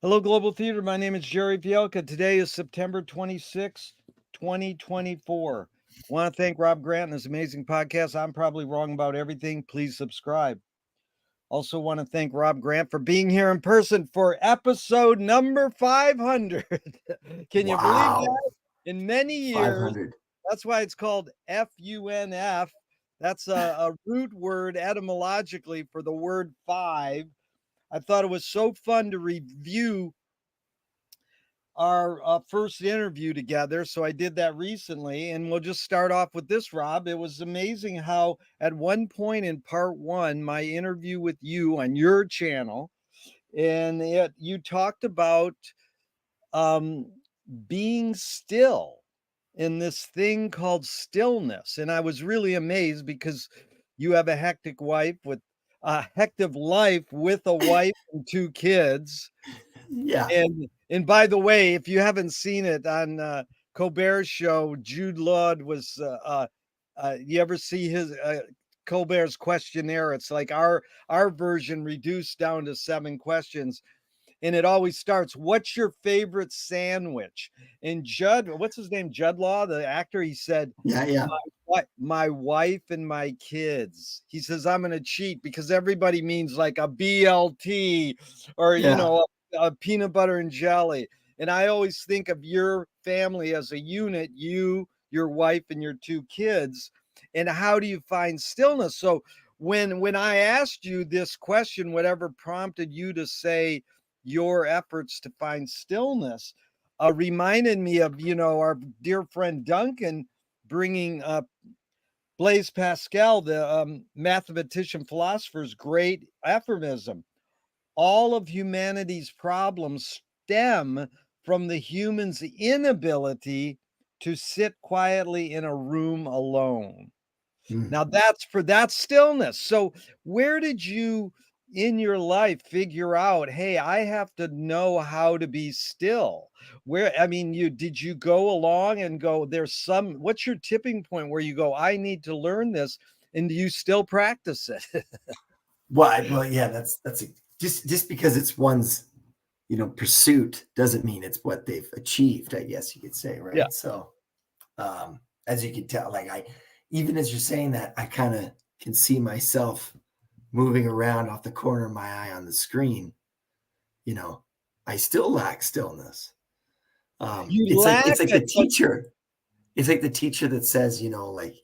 Hello, Global Theater. My name is Jerry Fielka. Today is September 26, 2024. I want to thank Rob Grant and his amazing podcast. I'm probably wrong about everything. Please subscribe. Also want to thank Rob Grant for being here in person for episode number 500. Can you believe Wow. that? In many years, 500. that's why it's called FUNF. That's a root word etymologically for the word five. I thought it was so fun to review our first interview together. So I did that recently, and we'll just start off with this, Rob. It was amazing how at one point in part one, my interview with you on your channel, and you talked about um, being still in this thing called stillness. And I was really amazed because you have a hectic wife with a hectic life with a wife and two kids. Yeah. And by the way, if you haven't seen it on Colbert's show, Jude Law was. You ever see his Colbert's questionnaire? It's like our version reduced down to 7 questions, and it always starts, "What's your favorite sandwich?" And Judd, what's his name? Judd Law, the actor. He said, Yeah. my wife and my kids. He says, I'm going to cheat because everybody means like a BLT or, Yeah. a peanut butter and jelly. And I always think of your family as a unit, you, your wife, and your 2 kids. And how do you find stillness? So when I asked you this question, whatever prompted you to say your efforts to find stillness, reminded me of, our dear friend Duncan bringing up Blaise Pascal, the mathematician philosopher's great aphorism. All of humanity's problems stem from the human's inability to sit quietly in a room alone. Mm. Now that's stillness. So where did you in your life figure out, hey, I have to know how to be still? Did you go along and go, what's your tipping point where you go, I need to learn this, and do you still practice it? Well, yeah, just because it's one's, pursuit doesn't mean it's what they've achieved, I guess you could say, right? Yeah. So, as you can tell, like even as you're saying that, I kind of can see myself moving around off the corner of my eye on the screen. I still lack stillness. You It's lack like it, the but teacher. It's like the teacher that says, like,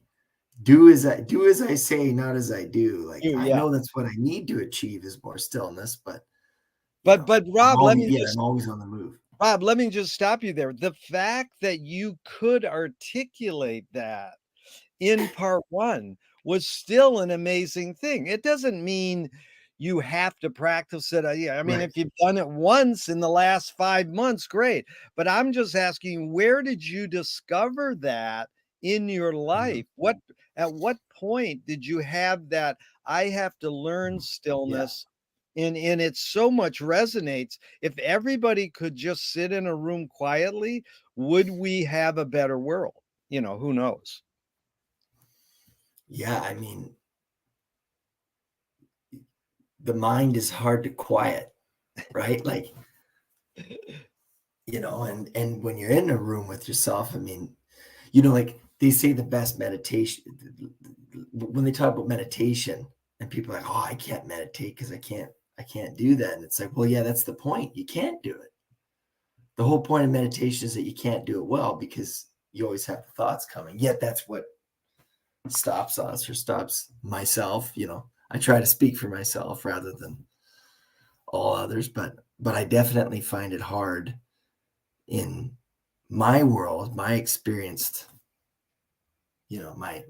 do as I say, not as I do. Like, I yeah. know that's what I need to achieve is more stillness, but But Rob, I'm always on the move. Let me just stop you there. The fact that you could articulate that in part one was still an amazing thing. It doesn't mean you have to practice it. Right. If you've done it once in the last 5 months, great. But I'm just asking, where did you discover that in your life? At what point did you have that? I have to learn Yeah. stillness. And it so much resonates. If everybody could just sit in a room quietly, would we have a better world? Who knows? Yeah. The mind is hard to quiet, right? Like, and when you're in a room with yourself, like they say the best meditation, when they talk about meditation and people are like, oh, I can't meditate because I can't do that. And it's like, well, yeah, that's the point. You can't do it. The whole point of meditation is that you can't do it well because you always have the thoughts coming. Yet that's what stops us or stops myself. I try to speak for myself rather than all others, but I definitely find it hard in my world, my experienced, my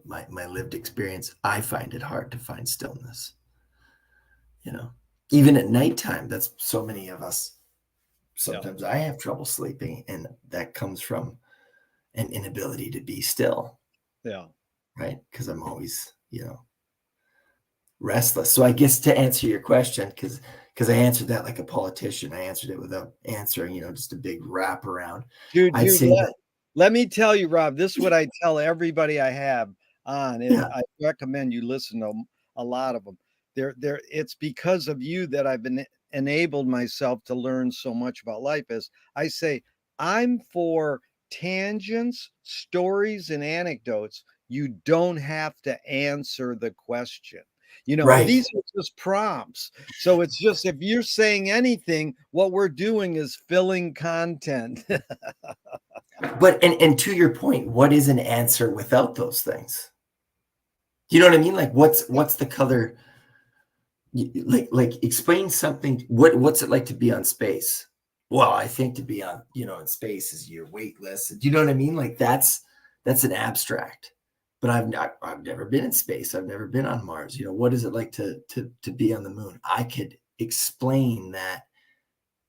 lived experience. I find it hard to find stillness. Even at nighttime, that's so many of us. Sometimes I have trouble sleeping, and that comes from an inability to be still. Yeah. Right. Because I'm always, restless. So I guess to answer your question, because I answered that like a politician, I answered it without answering, just a big wraparound. Dude, I'd say that. let me tell you, Rob, this is what I tell everybody I have on, and Yeah. I recommend you listen to a lot of them. It's because of you that I've been enabled myself to learn so much about life is I say, I'm for tangents, stories, and anecdotes. You don't have to answer the question. Right. These are just prompts. So it's just if you're saying anything, what we're doing is filling content. But and to your point, what is an answer without those things? You know what I mean? Like what's the color? Like explain something. What's it like to be on space? Well, I think to be on, in space is you're weightless. Do you know what I mean? Like that's an abstract. But I've never been in space. I've never been on Mars. What is it like to be on the moon? I could explain that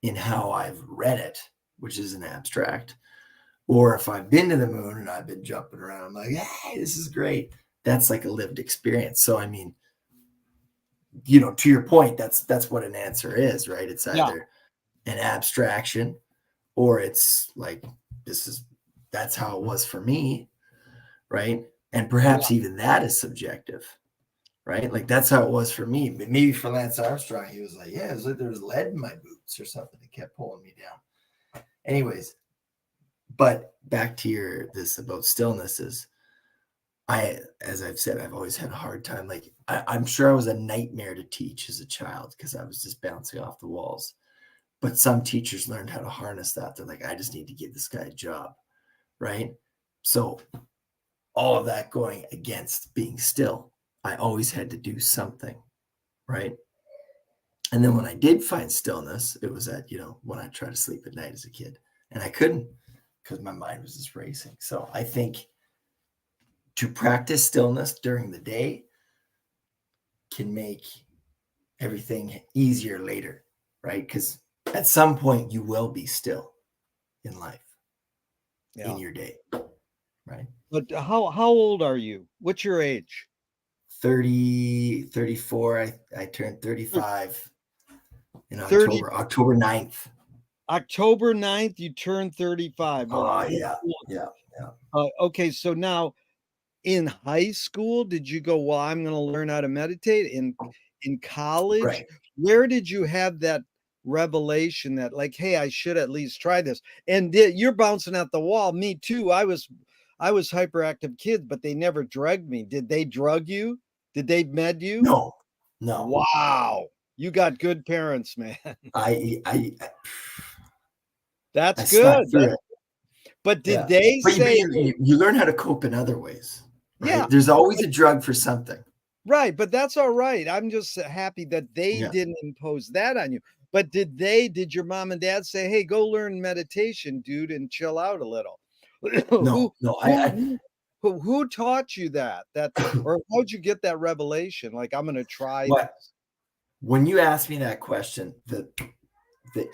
in how I've read it, which is an abstract. Or if I've been to the moon and I've been jumping around, I'm like, hey, this is great. That's like a lived experience. So I mean, to your point, that's what an answer is, right? It's Yeah, either an abstraction or it's like that's how it was for me, right? And yeah, perhaps even that is subjective, right? Like that's how it was for me. But maybe for Lance Armstrong, he was like, yeah, it was like there was lead in my boots or something that kept pulling me down. Anyways, but back to this about stillness is as I've said, I've always had a hard time. Like I'm sure I was a nightmare to teach as a child because I was just bouncing off the walls. But some teachers learned how to harness that. They're like, I just need to give this guy a job, right? So all of that going against being still, I always had to do something, right? And then when I did find stillness, it was when I tried to sleep at night as a kid, and I couldn't because my mind was just racing. So I think to practice stillness during the day can make everything easier later, right? Because at some point you will be still in life, in yeah. your day, right? But how old are you? What's your age? 30, 34. I turned Thir 35 in 30 October 9th. October 9th, you turn 35. Well, Oh, yeah. Yeah. Yeah. okay, so now in high school, did you go, "Well, I'm gonna learn how to meditate"? In college, Right. where did you have that revelation that like, "Hey, I should at least try this"? And you're bouncing at the wall. Me too. I was hyperactive kid, but they never drugged me. Did they drug you? Did they med you? No, no. Wow. You got good parents, man. I, I, That's I snuck good. through it. But did Yeah. they But say, you learn how to cope in other ways, yeah, right? There's always a drug for something. right, but that's all right. I'm just happy that they Yeah. didn't impose that on you. But did your mom and dad say, "Hey, go learn meditation, dude, and chill out a little"? Who No, no. who who taught you that? Or how'd you get that revelation? Like, I'm gonna try What this. when you asked me that question, the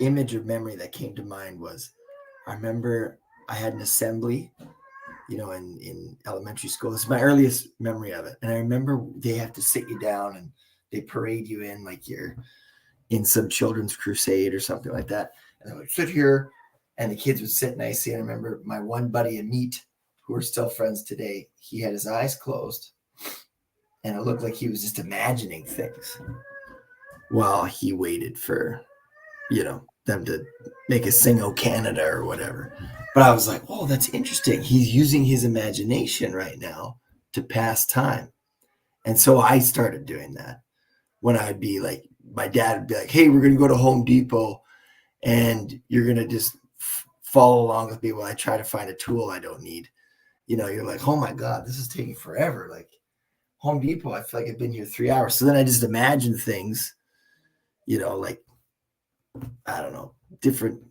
image or memory that came to mind was I remember I had an assembly, in elementary school. It's my earliest memory of it. And I remember they have to sit you down and they parade you in like you're in some children's crusade or something like that. And I would sit here and the kids would sit nicely. And I remember my one buddy in Meat, who are still friends today, he had his eyes closed and it looked like he was just imagining things while he waited for them to make a sing "O Canada" or whatever. But I was like, oh, that's interesting. He's using his imagination right now to pass time. And so I started doing that when I'd be like, my dad would be like, hey, we're going to go to Home Depot and you're going to just follow along with me while I try to find a tool I don't need. You're like, oh my God, this is taking forever. Like Home Depot, I feel like I've been here 3 hours. So then I just imagine things, like, I don't know, different.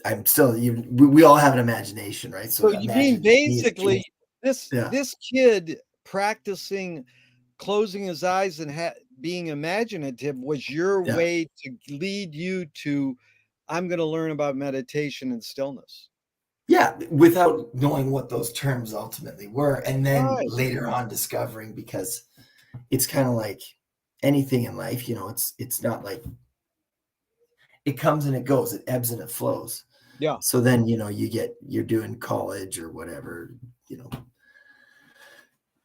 I'm still, we all have an imagination, right? So So you mean imagine me as a kid. basically this Yeah. this kid practicing closing his eyes and being imaginative was your Yeah. way to lead you to, I'm going to learn about meditation and stillness. Yeah. Without knowing what those terms ultimately were. And then Right. later on discovering, because it's kind of like anything in life, it's not like it comes and it goes, it ebbs and it flows. Yeah. So then, you're doing college or whatever,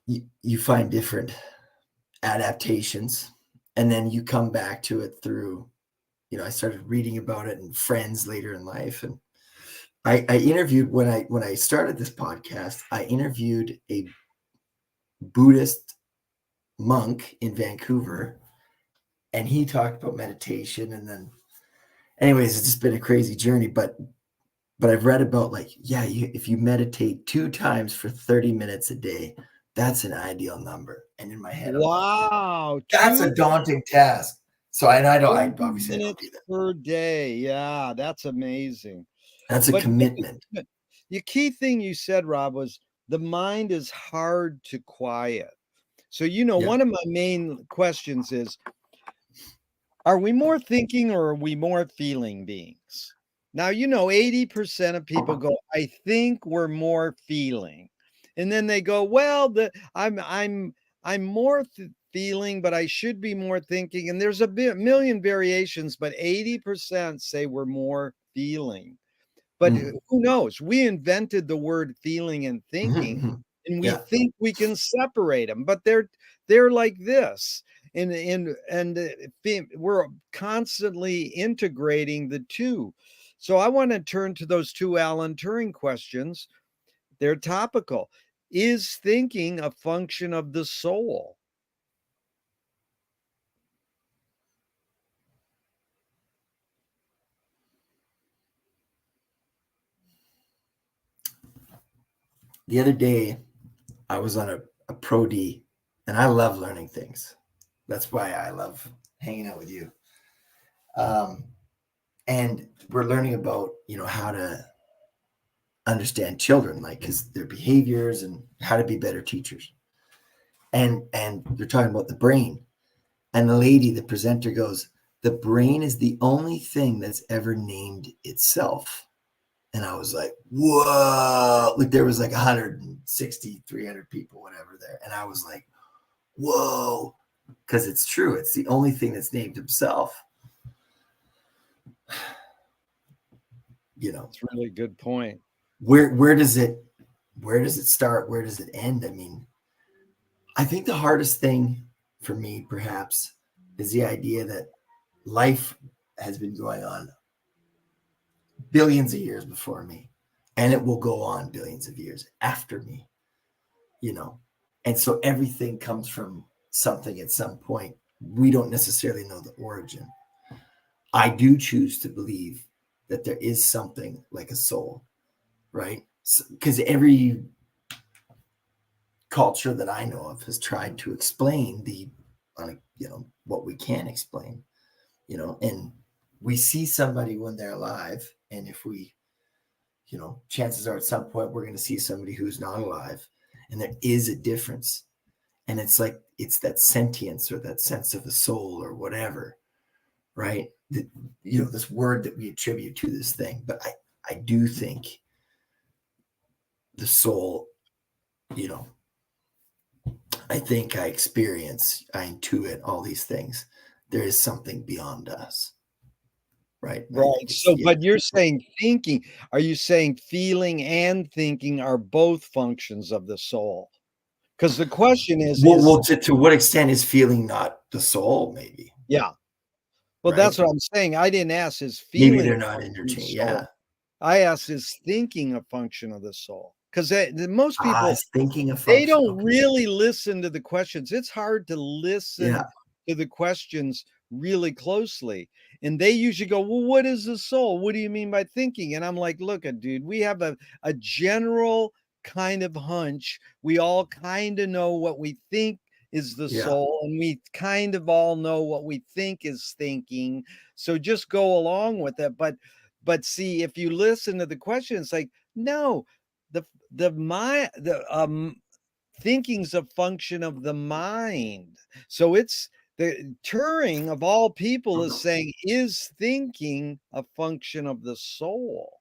you find different adaptations and then you come back to it through I started reading about it and friends later in life. And I interviewed when I started this podcast, I interviewed a Buddhist monk in Vancouver, and he talked about meditation. And then, anyways, it's just been a crazy journey. But I've read about if you meditate 2 times for 30 minutes a day, that's an ideal number. And in my head, I'm like, Wow, that's a 2 daunting task. So, and I30 obviously I don't minutes do that. per day. Yeah, that's amazing. That's a But commitment. the key thing you said, Rob, was the mind is hard to quiet. So, Yeah. one of my main questions is, are we more thinking or are we more feeling beings? Now, 80% of people go, I think we're more feeling. And then they go, well, I'm more feeling, but I should be more thinking. And there's a million variations, but 80% say we're more feeling. But Mm. who knows? We invented the word feeling and thinking, Mhm, mhm. and we Yeah. think we can separate them, but they're like this. We're constantly integrating the two. So I want to turn to those two Alan Turing questions. They're topical. Is thinking a function of the soul? The other day, I was on a Pro D, and I love learning things. That's why I love hanging out with you. And we're learning about, how to understand children, like, because their behaviors and how to be better teachers. And they're talking about the brain. And the lady, the presenter goes, the brain is the only thing that's ever named itself. And I was like, whoa, like there was like 160, 300 people, whatever there. And I was like, whoa, because it's true. It's the only thing that's named himself. It's a really good point. Where does it start? Where does it end? I mean, I think the hardest thing for me, perhaps, is the idea that life has been going on billions of years before me, and it will go on billions of years after me, And so everything comes from something at some point. We don't necessarily know the origin. I do choose to believe that there is something like a soul, right? Because every culture that I know of has tried to explain what we can explain, and we see somebody when they're alive, and if we, chances are at some point we're going to see somebody who's not alive, and there is a difference, and it's like it's that sentience or that sense of a soul or whatever, right? This word that we attribute to this thing, but I do think the soul, I think I experience, I intuit all these things. There is something beyond us, right? And I Right. think So, but you're saying thinking. Are you saying feeling and thinking are both functions of the soul? Because the question is to what extent is feeling not the soul? Maybe, yeah. Well, right? that's what I'm saying. I didn't ask, is Maybe feeling they're a not function of the interchangeable. soul? Yeah. I asked, is thinking a function of the soul? Because most people, Is thinking a they function? don't Okay. really listen to the questions. It's hard to Yeah. listen to the questions really closely. And they usually go, well, what is the soul? What do you mean by thinking? And I'm like, look, dude, we have a general kind of hunch. We all kind of know what we think is the Yeah. soul, and we kind of all know what we think is thinking. So just go along with it. But see, if you listen to the question, it's like, no, the thinking's a function of the mind. So it's the Turing of all people is saying, is thinking a function of the soul?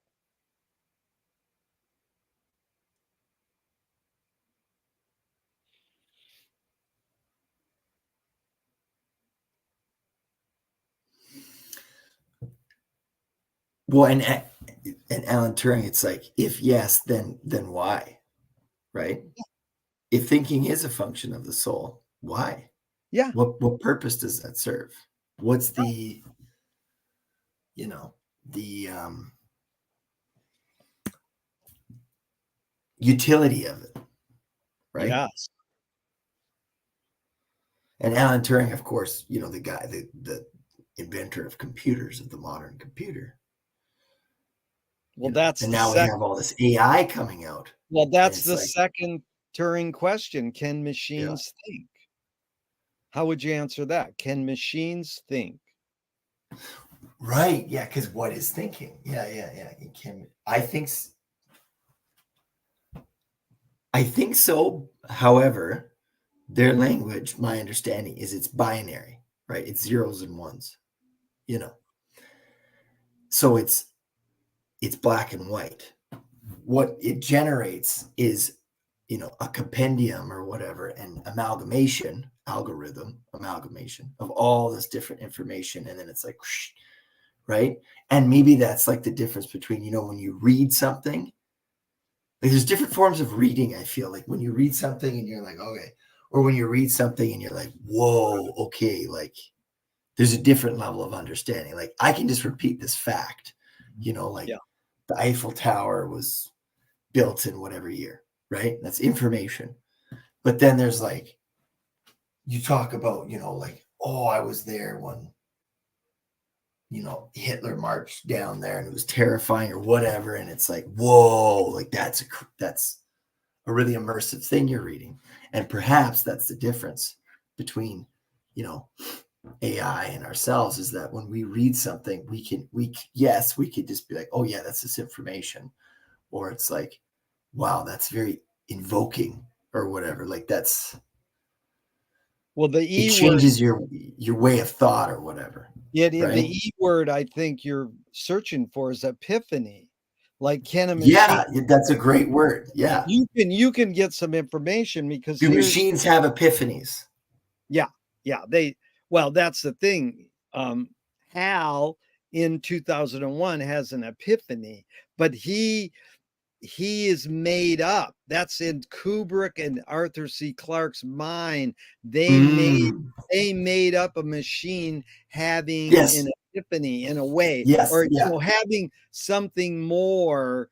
Well, and Alan Turing, it's like, if yes, then why, right? If thinking is a function of the soul, why? Yeah. What purpose does that serve? What's the you know, the utility of it, right? Yes. And Alan Turing, of course, you know, the guy, the inventor of computers, of the modern computer, Well, and now we have all this AI coming out, and that's it's the like, second Turing question. Can yeah, machines think? How would you answer that? Can machines think? right, yeah, because what is thinking? Yeah, yeah, yeah. You can, I think so. However, their language, my understanding is it's binary, right? It's zeros and ones, you know. So it's black and white. What it generates is, you know, a compendium or whatever, an amalgamation, algorithm, amalgamation of all this different information. And then it's like, whoosh, right? And maybe that's like the difference between, you know, when you read something, like there's different forms of reading, I feel like when you read something and you're like, okay, or when you read something and you're like, whoa, okay, like there's a different level of understanding. Like I can just repeat this fact, you know, like Yeah. the Eiffel Tower was built in whatever year, right? That's information. But then there's like, you talk about, you know, like, oh, I was there when, you know, Hitler marched down there and it was terrifying or whatever. And it's like, whoa, like that's a really immersive thing you're reading. And perhaps that's the difference between, you know, AI and ourselves is that when we read something, yes, we could just be like, oh yeah, that's this information. Or it's like, wow, that's very invoking or whatever. Like Well, the it E word, changes your way of thought or whatever, the right? E word I think you're searching for is epiphany. Like, can a machine Yeah, that's a great word. Yeah. you can get some information because Do here's machines have epiphanies? yeah, yeah, well, that's the thing. Hal in 2001 has an epiphany, but he is made up. That's in Kubrick and Arthur C. Clarke's mind. They made Mm, they made up a machine having an yes. epiphany in a way, Yes. or Yeah. having something more.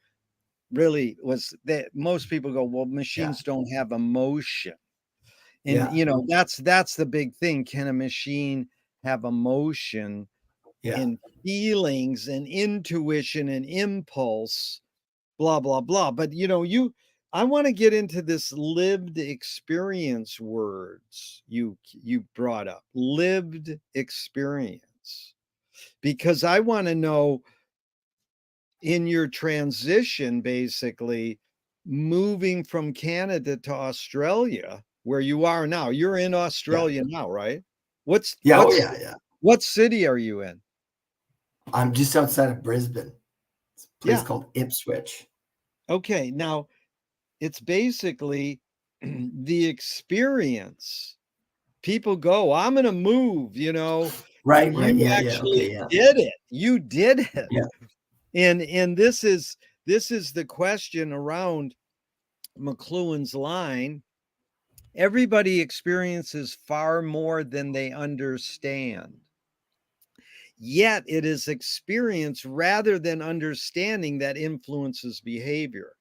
Really was that most people go, well, Yeah. machines don't have emotion. And Yeah. that's the big thing. Can a machine have emotion Yeah. and feelings and intuition and impulse? Blah, blah, blah. But I want to get into this lived experience words you brought up. Lived experience. Because I want to know in your transition, basically moving from Canada to Australia, where you are now. You're in Yeah. Australia now, right? What's Yeah. Oh, what's yeah. Yeah. what city are you in? I'm just outside of Brisbane. It's a place Yeah. called Ipswich. Okay. Now, it's basically the experience. People go, I'm going to move, Right. Right. you Yeah. Yeah. Okay. actually Yeah. did it. You did it. Yeah. And this is the question around McLuhan's line. Everybody experiences far more than they understand. Yet it is experience rather than understanding that influences behavior.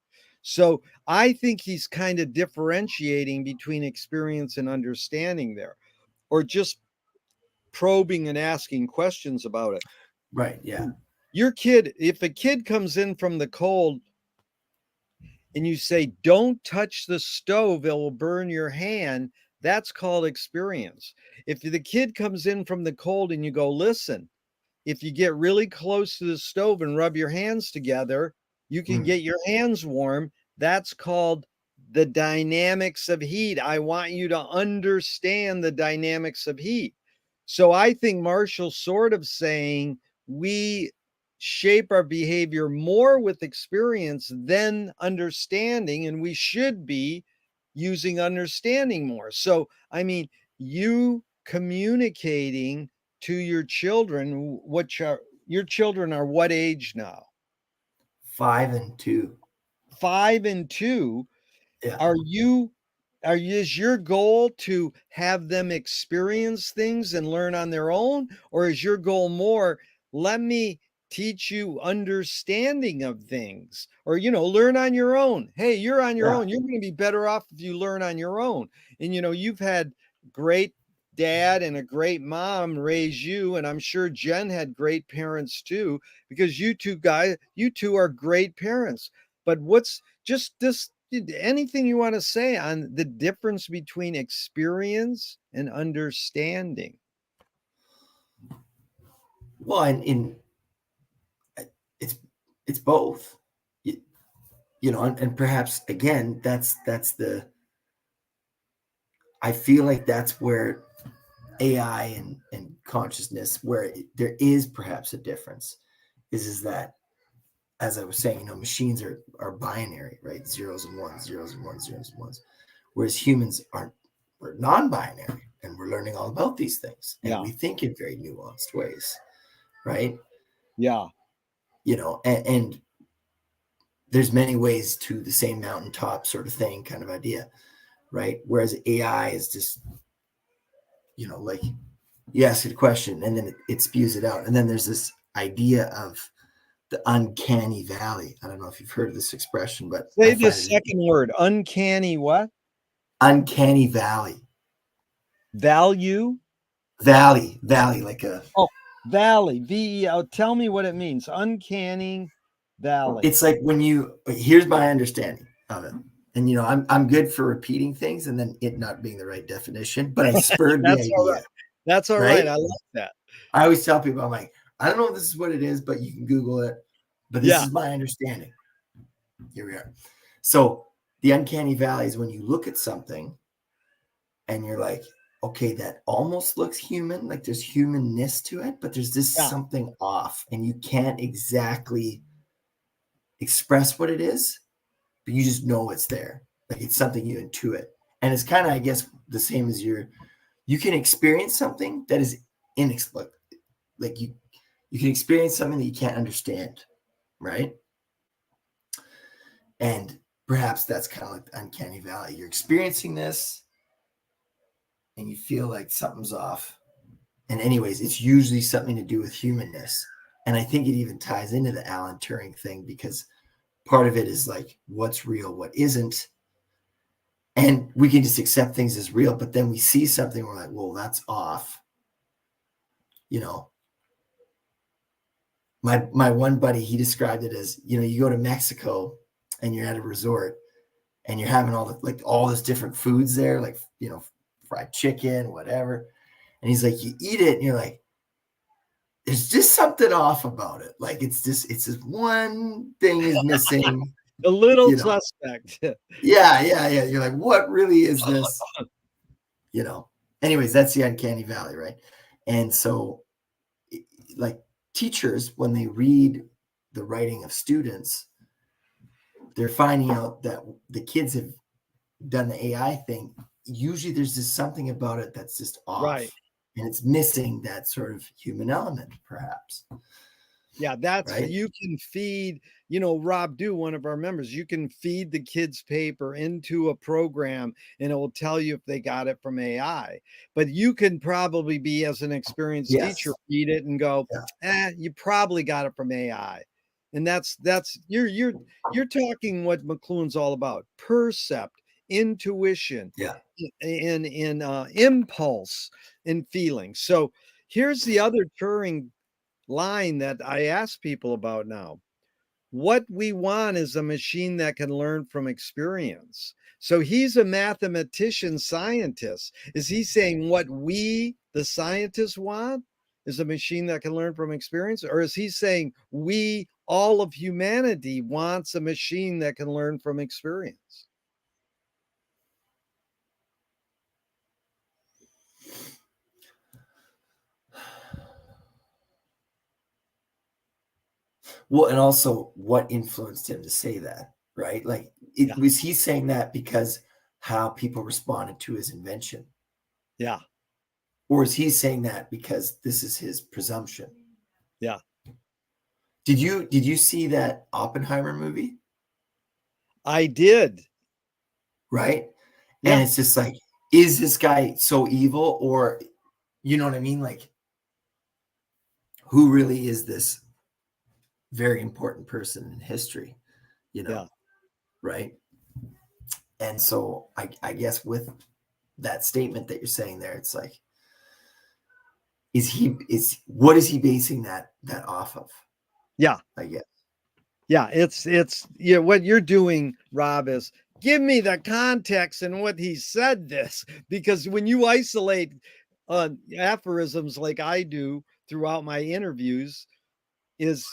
So I think he's kind of differentiating between experience and understanding there, or just probing and asking questions about it. Right. Yeah. If a kid comes in from the cold and you say, don't touch the stove, it will burn your hand, that's called experience. If the kid comes in from the cold and you go, listen, if you get really close to the stove and rub your hands together, you can Mm, get your hands warm. That's called the dynamics of heat. I want you to understand the dynamics of heat. So I think Marshall's sort of saying we shape our behavior more with experience than understanding, and we should be using understanding more. So, I mean, you communicating to your children, your children are what age now? 5 and 2. 5 and 2. Yeah. Are you is your goal to have them experience things and learn on their own, or is your goal more, let me teach you understanding of things, or, learn on your own. Hey, you're on your Yeah. own. You're going to be better off if you learn on your own. And, you've had great dad and a great mom raise you. And I'm sure Jen had great parents too, because you two are great parents. But what's just this, anything you want to say on the difference between experience and understanding? Well, and it's it's both. And perhaps again, that's the I feel like that's where AI and consciousness, where there is perhaps a difference, is that, as I was saying, machines are binary, right? Zeros and ones, zeros and ones, zeros and ones. Whereas humans we're non-binary, and we're learning all about these things, and Yeah. we think in very nuanced ways, right? Yeah. And there's many ways to the same mountaintop sort of thing, kind of idea, right? Whereas AI is just, like you ask it a question and then it spews it out. And then there's this idea of the uncanny valley. I don't know if you've heard of this expression, but I Say the find it second word, uncanny what? uncanny valley. Value? Valley, like Oh, valley, VEL. Tell me what it means. Uncanny valley. it's like here's my understanding of it. And I'm good for repeating things and then it not being the right definition, but I spurred the That's all idea, right. That's all right. right? I like that. I always tell people, I'm like, I don't know if this is what it is, but you can Google it. But this Yeah. is my understanding. Here we are. So the uncanny valley is when you look at something and you're like, okay, that almost looks human, like there's humanness to it, but there's this Yeah. something off, and you can't exactly express what it is, but you just know it's there. Like it's something you intuit. And it's kind of, I guess, the same as you can experience something that is inexplicable. Like you can experience something that you can't understand, right? And perhaps that's kind of like the uncanny valley. You're experiencing this and you feel like something's off. And anyways, it's usually something to do with humanness. And I think it even ties into the Alan Turing thing, because part of it is like, what's real, what isn't. And we can just accept things as real, but then we see something, we're like, well, that's off. My one buddy, he described it as, you go to Mexico and you're at a resort and you're having all this different foods there, like, fried chicken, whatever. And he's like, you eat it and you're like, there's just something off about it. Like, it's just one thing is missing, A little suspect. Yeah. You're like, what really is this? Anyways, that's the uncanny valley, right? And so like teachers, when they read the writing of students, they're finding out that the kids have done the AI thing. Usually there's just something about it that's just off. Right. And it's missing that sort of human element, perhaps. Yeah, that's right. You can feed, Rob Do, one of our members, you can feed the kids' paper into a program and it will tell you if they got it from AI. But you can probably be, as an experienced teacher, feed it and go, you probably got it from AI. And that's you're talking what McLuhan's all about: percept, intuition, and impulse and feeling. So here's the other Turing line that I ask people about now. What we want is a machine that can learn from experience. So he's a mathematician scientist. Is he saying what we, the scientists, want is a machine that can learn from experience? Or is he saying we, all of humanity, wants a machine that can learn from experience? Well, and also what influenced him to say that, right? Like, was he saying that because how people responded to his invention? Yeah. Or is he saying that because this is his presumption? Yeah. Did you see that Oppenheimer movie? I did. Right? Yeah. And it's just like, is this guy so evil? Or, you know what I mean? Like, who really is this very important person in history, Yeah. right? And so I guess with that statement that you're saying there, it's like, what is he basing that off of? Yeah. I guess. Yeah. It's, yeah, what you're doing, Rob, is give me the context and what he said this, because when you isolate aphorisms like I do throughout my interviews, it's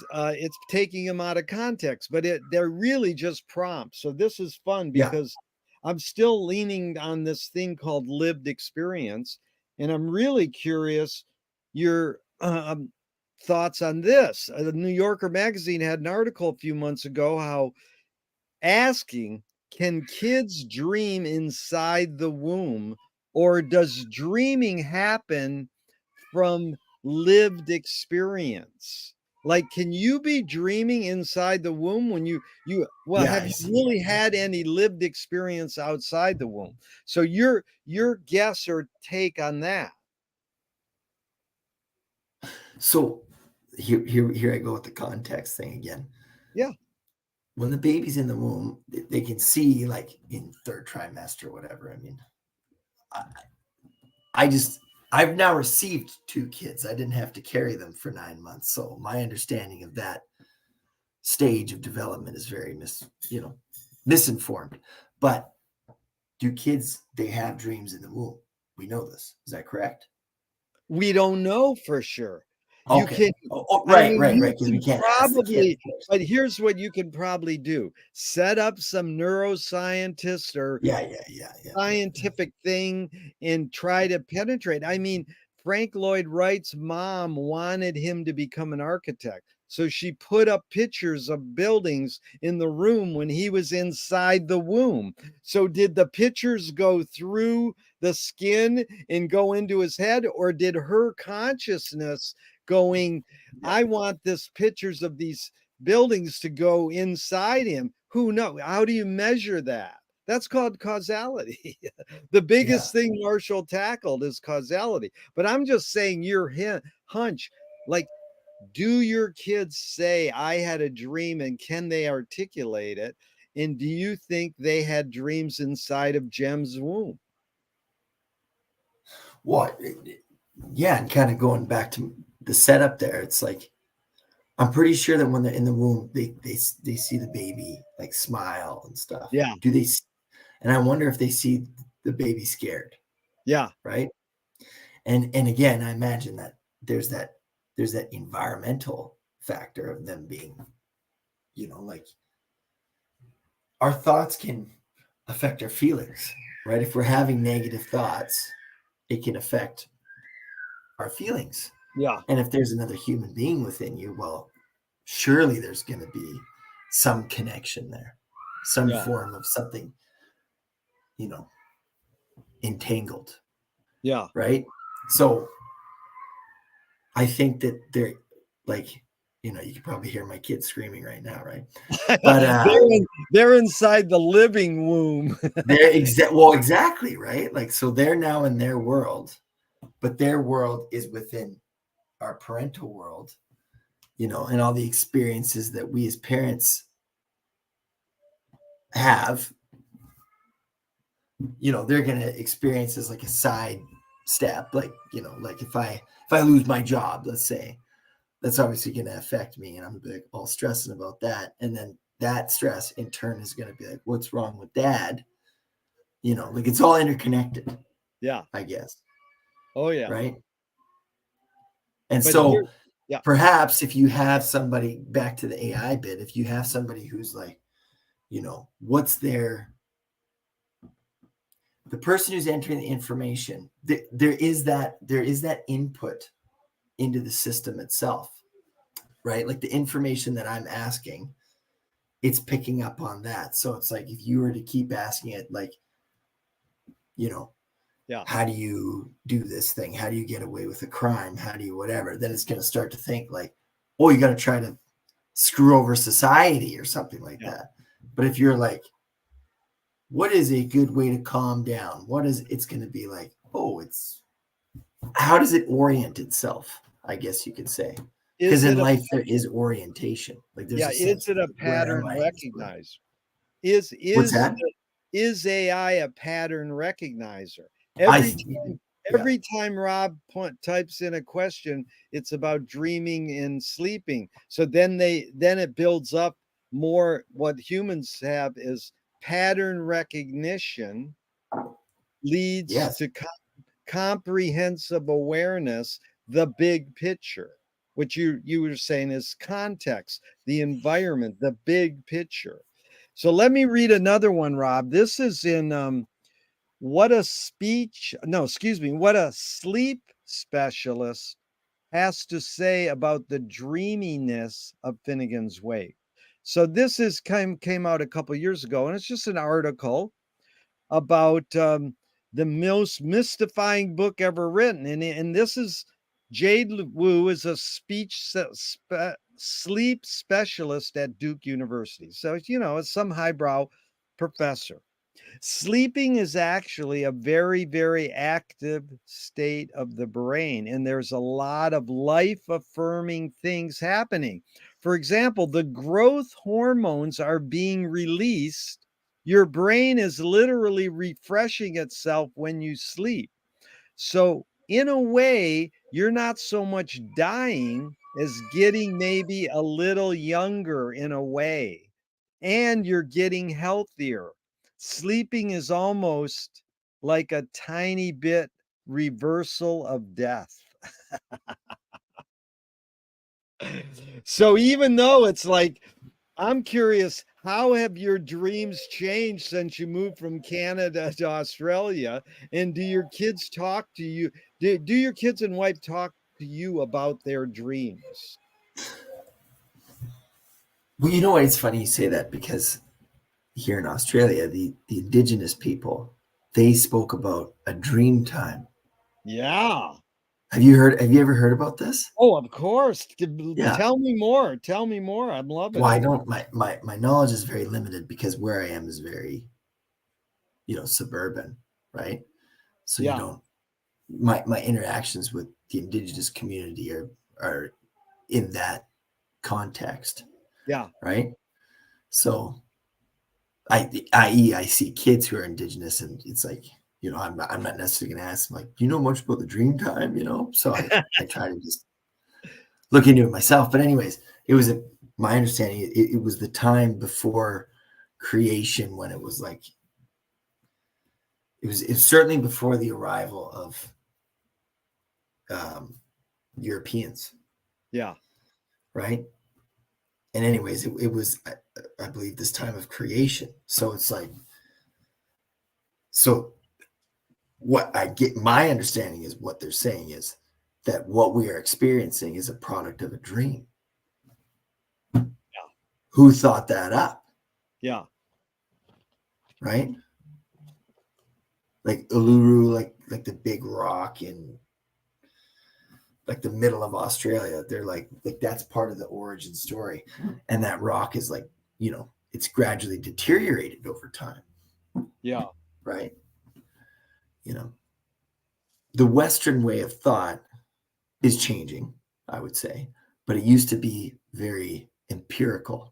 taking them out of context, but they're really just prompts. So this is fun Yeah. because I'm still leaning on this thing called lived experience, and I'm really curious your thoughts on this. The New Yorker magazine had an article a few months ago how asking, can kids dream inside the womb, or does dreaming happen from lived experience? Like, can you be dreaming inside the womb when well, Yeah, have I you see. really had any lived experience outside the womb? So your guess or take on that. So here I go with the context thing again. Yeah. When the baby's in the womb, they can see like in third trimester or whatever. I mean, I, I just I've now received two kids. I didn't have to carry them for 9 months, so my understanding of that stage of development is very misinformed. But do kids, they have dreams in the womb? We know this. Is that correct? We don't know for sure. You Okay. can, I Right, mean, right, you right. Because we can can't ask the kid, of probably, course. but here's what you can probably do. Set up some neuroscientist or Yeah, yeah, yeah, yeah, yeah, yeah. scientific thing and try to penetrate. I mean, Frank Lloyd Wright's mom wanted him to become an architect. So she put up pictures of buildings in the room when he was inside the womb. So did the pictures go through the skin and go into his head, or did her consciousness going, Yeah, I want this pictures of these buildings to go inside him? Who knows? How do you measure that? That's called causality. The yeah. biggest thing Marshall tackled is causality. But I'm just saying your hunch, like, do your kids say, I had a dream, and can they articulate it? And do you think they had dreams inside of Jem's womb? What? Yeah, and kind of going back to the setup there, it's like I'm pretty sure that when they're in the womb, they see the baby like smile and stuff. Yeah. Do they? And I wonder if they see the baby scared, Yeah. right? And again, I imagine that there's that there's that environmental factor of them being, like our thoughts can affect our feelings, right? If we're having negative thoughts, it can affect our feelings. Yeah. And if there's another human being within you, well, surely there's going to be some connection there, some Yeah. form of something, you know, entangled, Yeah. right? So I think that they're like, you can probably hear my kids screaming right now, right? But They're inside the living womb. exactly, right? Like, so they're now in their world, but their world is within our parental world, and all the experiences that we as parents have, they're going to experience as like a side step. Like, like if I lose my job, let's say, that's obviously going to affect me, and I'm gonna be like all stressing about that. And then that stress in turn is going to be like, what's wrong with dad? Like it's all interconnected, Yeah. I guess. Oh yeah. Right. And But here, so yeah. perhaps if you have somebody, back to the AI bit, if you have somebody who's like, what's the person who's entering the information, there is that input into the system itself, right? Like the information that I'm asking, it's picking up on that. So it's like, if you were to keep asking it, like, Yeah. how do you do this thing? How do you get away with a crime? How do you whatever? Then it's going to start to think like, oh, you got to try to screw over society or something like Yeah. that. But if you're like, what is a good way to calm down? It's going to be like, oh, how does it orient itself? I guess you could say. Because Is in it a life there is orientation. Like there's yeah, a is sense of it a like, where am pattern I in this world? recognizer? Is What's is that? is AI a pattern recognizer? I Every th- time yeah. every time Rob types in a question, it's about dreaming and sleeping. So then it builds up more. What humans have is pattern recognition leads Yes. to comprehensive awareness, the big picture, which you were saying is context, the environment, the big picture. So let me read another one, Rob. This is in what a speech, no, excuse me, what a sleep specialist has to say about the dreaminess of Finnegan's Wake. So this is came out a couple years ago, and it's just an article about the most mystifying book ever written. And this is Jade Wu is a sleep specialist at Duke University. So, it's some highbrow professor. Sleeping is actually a very, very active state of the brain, and there's a lot of life affirming things happening. For example, the growth hormones are being released. Your brain is literally refreshing itself when you sleep. So, in a way, you're not so much dying as getting maybe a little younger in a way, and you're getting healthier. Sleeping is almost like a tiny bit reversal of death. So, even though it's like, I'm curious, how have your dreams changed since you moved from Canada to Australia? And do your kids talk to you? Do your kids and wife talk to you about their dreams? Well, you know what? It's funny you say that because here in Australia, the indigenous people, they spoke about a dream time. Yeah. Have you ever heard about this? Oh, of course. Yeah. Tell me more. Tell me more. I'm loving Well, I it. don't my knowledge is very limited because where I am is very, suburban, right? So you Yeah. don't my interactions with the indigenous community are in that context, Yeah. right? So i.e. I see kids who are indigenous and it's like, I'm not necessarily going to ask them like, do you know much about the dream time, so I try to just look into it myself. But anyways, my understanding, it was the time before creation when it was like, it's certainly before the arrival of um, Europeans, Yeah. right? And anyways, it was, I believe, this time of creation. So it's like, so what I get, my understanding is what they're saying is that what we are experiencing is a product of a dream. Yeah. Who thought that up, Yeah. right? Like Uluru, like the big rock in like the middle of Australia. They're like that's part of the origin story, and that rock is like, it's gradually deteriorated over time, Yeah. right? You know, the Western way of thought is changing, I would say, but it used to be very empirical,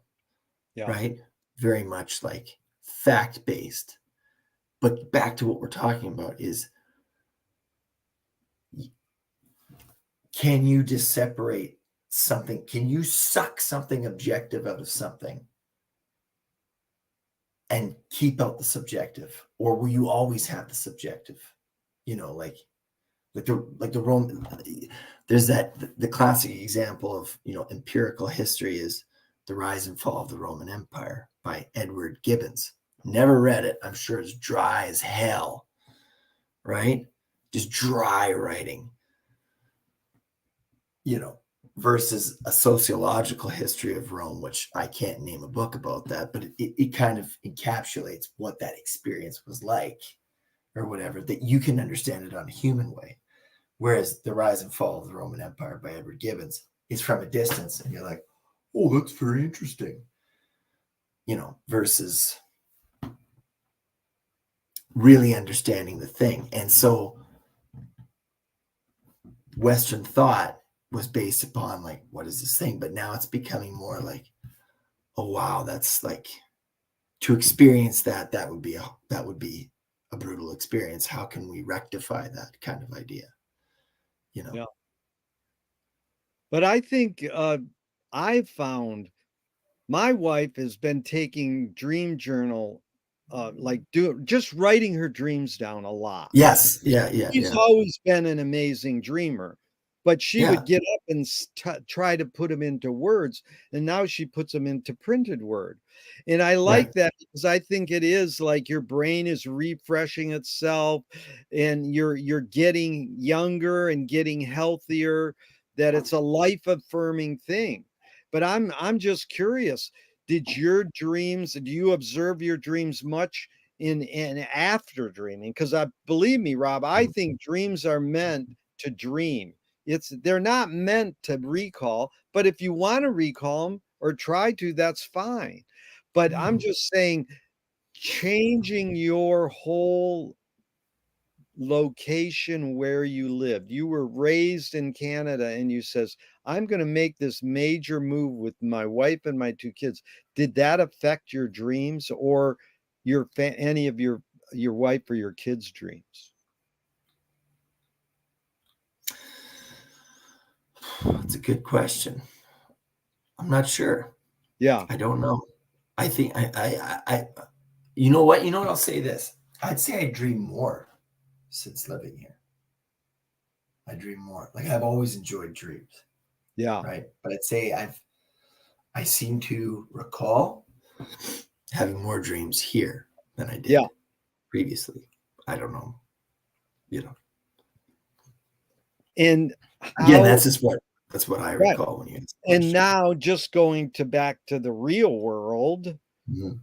Yeah. right? Very much like fact based. But back to what we're talking about is, can you just separate something? Can you suck something objective out of something and keep out the subjective, or will you always have the subjective? Like the Roman. There's the classic example of empirical history is The Rise and Fall of the Roman Empire by Edward Gibbons. Never read it. I'm sure it's dry as hell, right? Just dry writing, versus a sociological history of Rome, which I can't name a book about that, but it kind of encapsulates what that experience was like or whatever, that you can understand it on a human way. Whereas The Rise and Fall of the Roman Empire by Edward Gibbons is from a distance and you're like, oh, that's very interesting, versus really understanding the thing. And so Western thought was based upon like, what is this thing? But now it's becoming more like, oh wow, that's like, to experience that, that would be a brutal experience. How can we rectify that kind of idea? You know? Yeah. But I think I've found my wife has been taking dream journal, like just writing her dreams down a lot. Yes. Yeah. Yeah. She's Yeah. always been an amazing dreamer, but she Yeah. would get up and try to put them into words, and now she puts them into printed word. And I Right. like that because I think it is like your brain is refreshing itself and you're getting younger and getting healthier, that it's a life affirming thing. But I'm just curious, did your dreams, do you observe your dreams much in after dreaming? Because I believe me, Rob, I Mhm. think dreams are meant to dream. They're not meant to recall, but if you want to recall them or try to, that's fine. But I'm just saying, changing your whole location where you lived. You were raised in Canada and you says, I'm going to make this major move with my wife and my two kids. Did that affect your dreams or any of your wife or your kids' dreams? That's a good question. I'm not sure. Yeah. I don't know. I think you know what? You know what? I'll say this. I'd say I dream more since living here. I dream more. Like I've always enjoyed dreams, Yeah. right? But I'd say I seem to recall having more dreams here than I Yeah. did previously. I don't know. You know. And Again, how that's what I right. recall when you ask the And question. now just going to back to the real world, Mhm.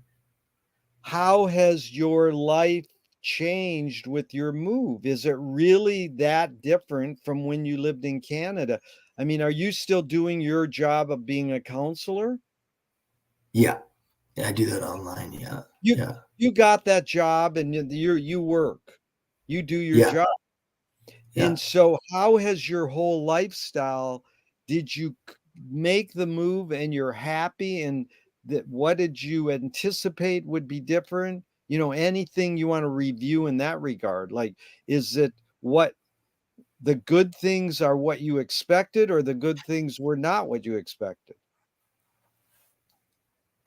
how has your life changed with your move? Is it really that different from when you lived in Canada? I mean, are you still doing your job of being a counselor? Yeah. Yeah, I do that online. Yeah. You Yeah. you got that job and you work. You do your Yeah. job. Yeah. And so how has your whole lifestyle, did you make the move and you're happy, and that what did you anticipate would be different? You know, anything you want to review in that regard? Like, is it what the good things are what you expected or the good things were not what you expected?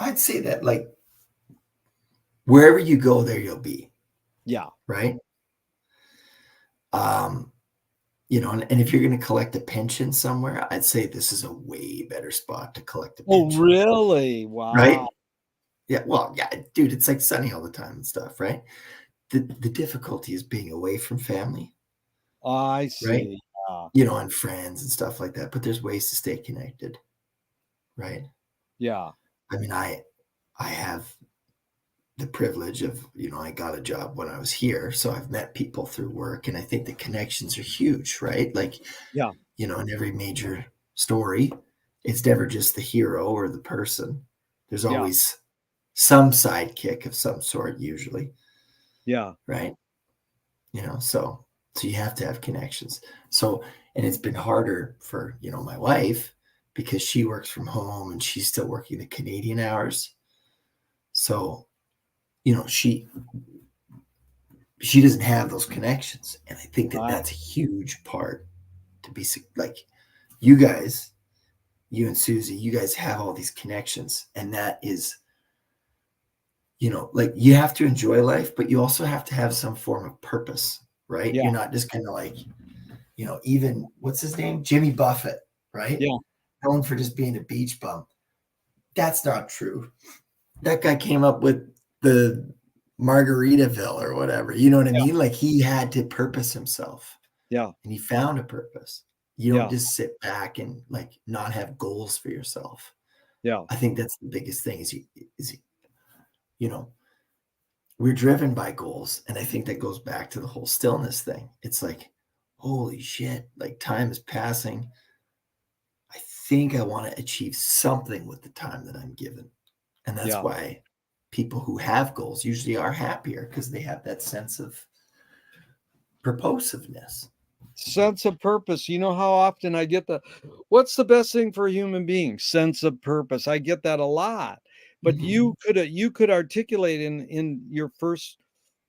I'd say that like wherever you go, there you'll be, Yeah. right? Um, you know, and if you're going to collect a pension somewhere, I'd say this is a way better spot to collect a Oh, pension, really? right? Wow. Yeah, well, yeah, dude, it's like sunny all the time and stuff, right? The difficulty is being away from family, I right? see. Yeah. You know, and friends and stuff like that. But there's ways to stay connected, right? Yeah. I mean, I have the privilege of, you know, I got a job when I was here, so I've met people through work, and I think the connections are huge, right? Like, Yeah. you know, in every major story, it's never just the hero or the person. There's Yeah. always some sidekick of some sort, usually, Yeah. right? You know, so you have to have connections. So, and it's been harder for, you know, my wife because she works from home and she's still working the Canadian hours. So, you know, she doesn't have those connections, and I think that I that's a huge part to be like you guys, you and Susie, you guys have all these connections, and that is, you know, like you have to enjoy life, but you also have to have some form of purpose, right? yeah. You're not just kind of like, you know, even what's his name, Jimmy Buffett, right? Yeah. Known for just being a beach bum. That's not true. That guy came up with the Margaritaville or whatever. You know what I Yeah. mean? Like he had to purpose himself. Yeah. And you found a purpose. You don't Yeah. just sit back and like not have goals for yourself. Yeah. I think that's the biggest thing is you know, we're driven by goals. And I think that goes back to the whole stillness thing. It's like, holy shit, like time is passing. I think I want to achieve something with the time that I'm given. And that's Yeah. why people who have goals usually are happier because they have that sense of purposiveness. Sense of purpose. You know how often I get what's the best thing for a human being? Sense of purpose. I get that a lot. But Mhm. you could articulate in your first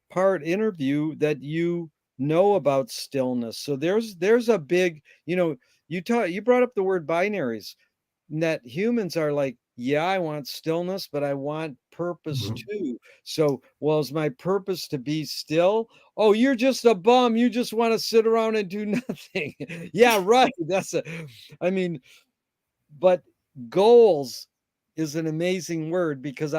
part interview that you know about stillness. So there's a big, you brought up the word binaries, that humans are like, yeah, I want stillness, but I want purpose Mhm. too. So, well, is my purpose to be still? Oh, you're just a bum. You just want to sit around and do nothing. Yeah, right. I mean, but goals is an amazing word, because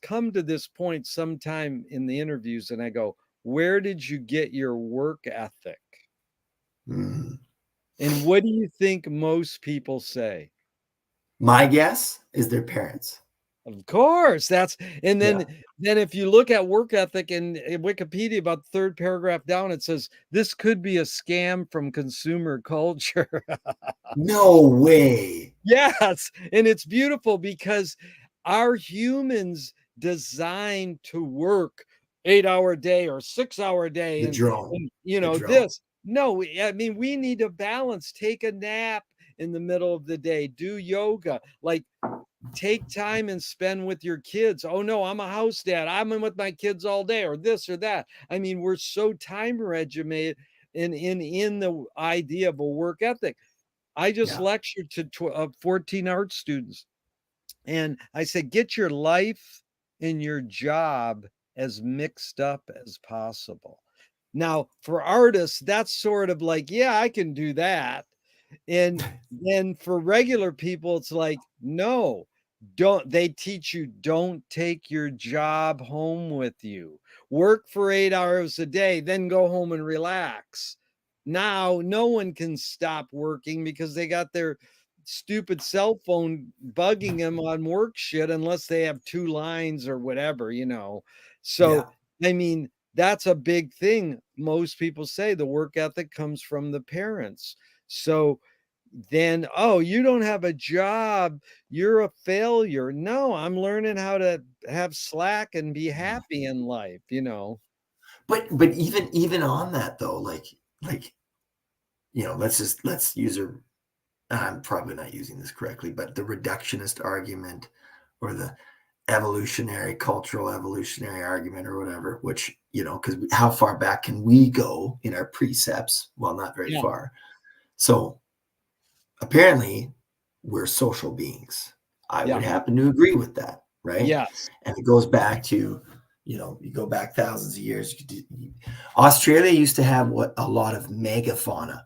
come to this point sometime in the interviews and I go, where did you get your work ethic? Mm. And what do you think most people say? My guess is their parents. Of course, and Yeah. then if you look at work ethic in Wikipedia, about the 3rd paragraph down, it says, "This could be a scam from consumer culture." No way. Yes, and it's beautiful because our humans designed to work 8-hour day or 6-hour day, The drone. and, The drone. this. No, I mean, we need to balance, take a nap in the middle of the day, do yoga, like, take time and spend with your kids. Oh no, I'm a house dad. I'm in with my kids all day, or this or that. I mean, we're so time regimented in the idea of a work ethic. I just Yeah. lectured to 14 art students, and I said, get your life and your job as mixed up as possible. Now, for artists, that's sort of like, yeah, I can do that. And then for regular people, it's like, no, they teach you, don't take your job home with you. Work for 8 hours a day, then go home and relax. Now, no one can stop working because they got their stupid cell phone bugging them on work shit unless they have 2 lines or whatever. So, Yeah. I mean, that's a big thing. Most people say the work ethic comes from the parents. So, then, oh, you don't have a job, you're a failure. No, I'm learning how to have slack and be happy in life. But even on that though, like, let's use I'm probably not using this correctly, but the reductionist argument or the cultural evolutionary argument or whatever, which, because how far back can we go in our precepts? Well, not very Yeah, far. So apparently we're social beings. I yeah, would happen to agree with that, right? yes, And it goes back to, you go back thousands of years. Australia used to have a lot of megafauna,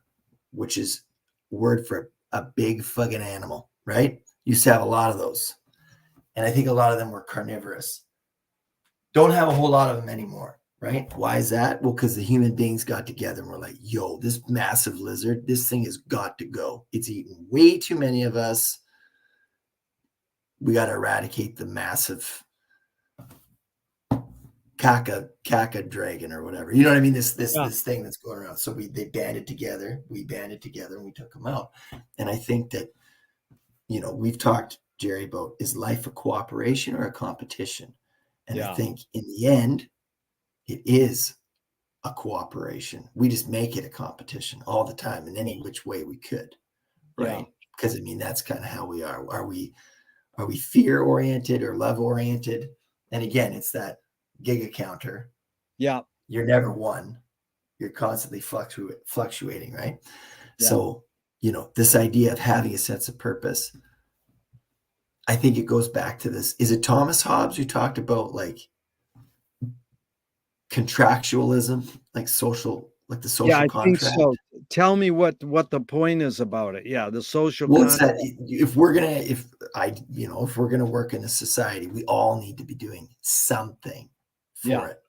which is word for a big fucking animal, right? Used to have a lot of those. And I think a lot of them were carnivorous. Don't have a whole lot of them anymore, right? Why is that? Well, because the human beings got together and were like, yo, this massive lizard, this thing has got to go. It's eating way too many of us. We got to eradicate the massive caca dragon or whatever. You know what I mean? yeah, This thing that's going around. So they banded together. We banded together and we took them out. And I think that, we've talked, Jerry, about, is life a cooperation or a competition? And I yeah, think in the end, it is a cooperation. We just make it a competition all the time in any which way we could, yeah, right? Because I mean, that's kind of how we are. Are we fear oriented or love oriented? And again, it's that giga counter. yeah, You're never one. You're constantly fluctuating, right? yeah. So, this idea of having a sense of purpose, I think it goes back to this. Is it Thomas Hobbes who talked about like contractualism, like the Yeah, social I think so. contract? Tell me what the point is about it. Yeah, the social Well, it's contract. that if we're gonna, if we're gonna work in a society, we all need to be doing something Yeah, for it.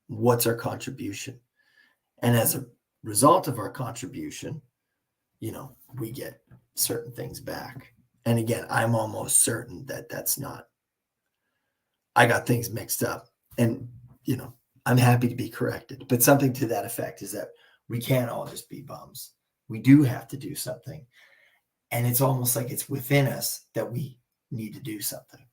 What's our contribution? And as a result of our contribution, we get certain things back. And again, I'm almost certain that that's not, I got things mixed up. And, I'm happy to be corrected. But something to that effect is that we can't all just be bums. We do have to do something. And it's almost like it's within us that we need to do something,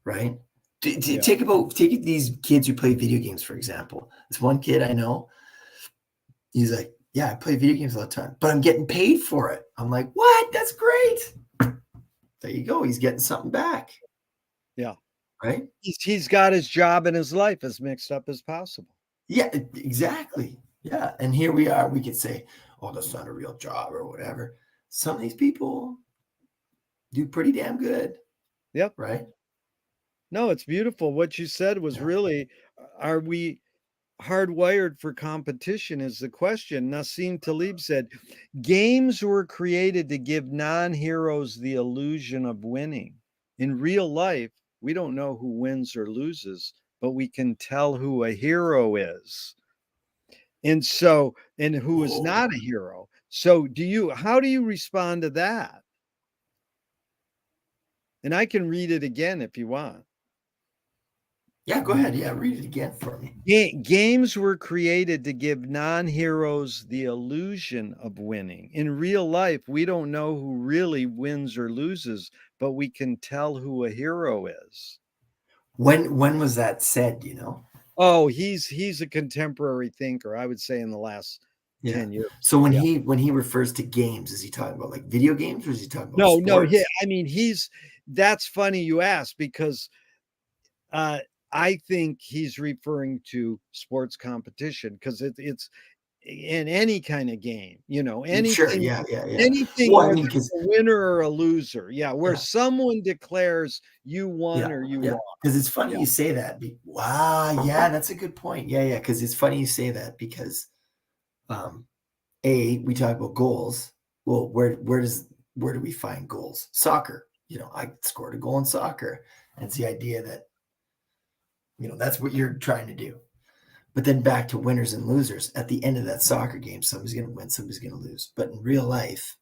right? yeah, Take these kids who play video games, for example. This one kid I know, He's like, yeah, I play video games all the time, but I'm getting paid for it. I'm like, what? That's great. There you go. He's getting something back, Yeah. right? He's got his job and his life as mixed up as possible. Yeah, exactly. Yeah. And here we are. We could say, oh, that's not a real job or whatever. Some of these people do pretty damn good, Yep. right? No, it's beautiful. What you said was Yeah. really, are we hardwired for competition is the question. Nassim Taleb said, games were created to give non-heroes the illusion of winning. In real life, we don't know who wins or loses, but we can tell who a hero is. And who is Whoa. not a hero. So how do you respond to that? And I can read it again if you want. Yeah, go ahead. Yeah, read it again for me. Games were created to give non-heroes the illusion of winning. In real life, we don't know who really wins or loses, but we can tell who a hero is. When was that said, Oh, he's a contemporary thinker, I would say in the last Yeah. 10 years. So when Yeah. he refers to games, is he talking about like video games or is he talking about No, sports? I mean, that's funny you asked because uh I think he's referring to sports competition because it's in any kind of game, Sure. anything Yeah, yeah, yeah. anything Well, I where mean, there's because a winner or a loser. Yeah, where yeah, someone declares you won yeah, or you yeah. lost. Because it's funny Yeah. you say that. Wow, yeah, that's a good point. Yeah, yeah. Because it's funny you say that because um we talk about goals. Well, where do we find goals? Soccer. I scored a goal in soccer. And it's the idea that, that's what you're trying to do. But then back to winners and losers. At the end of that soccer game, somebody's going to win, somebody's going to lose. But in real life,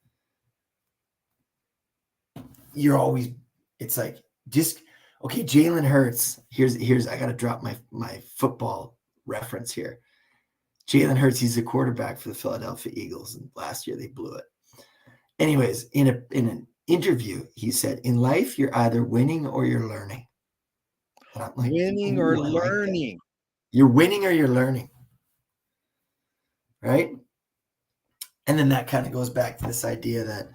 it's like just okay. Jalen Hurts. Here's I got to drop my football reference here. Jalen Hurts. He's a quarterback for the Philadelphia Eagles, and last year they blew it. Anyways, in an interview, he said, "In life, you're either winning or you're learning." And I'm like, Winning or "Ooh, I like that. learning. You're winning or you're learning." Right? And then that kind of goes back to this idea that,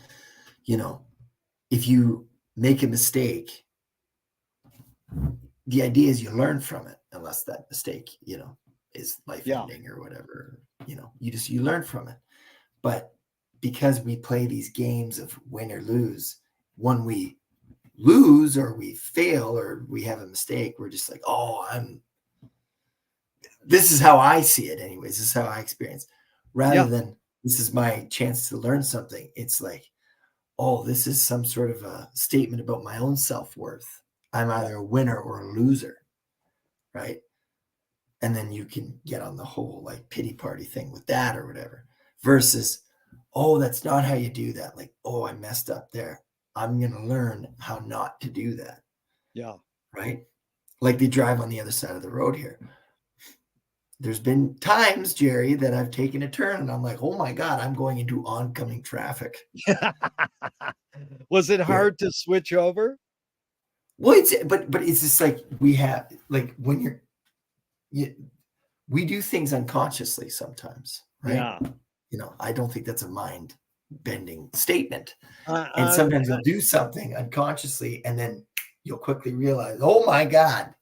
if you make a mistake, the idea is you learn from it, unless that mistake, is life Yeah. ending or whatever, you learn from it. But because we play these games of win or lose, when we lose or we fail or we have a mistake, we're just like, oh, this is how I see it anyways. This is how I experience, rather Yeah. than this is my chance to learn something. It's like, oh, this is some sort of a statement about my own self-worth. I'm Yeah. either a winner or a loser, right? And then you can get on the whole like pity party thing with that or whatever, versus, oh, that's not how you do that. Like, oh, I messed up there. I'm going to learn how not to do that, Yeah. right? Like they drive on the other side of the road here. There's been times, Jerry, that I've taken a turn and I'm like, oh my God, I'm going into oncoming traffic. Was it Here. hard to switch over? Well, but it's just like we have like when we do things unconsciously sometimes, right? Yeah. I don't think that's a mind bending statement. Uh, And uh, sometimes you'll do something unconsciously and then you'll quickly realize, oh my God,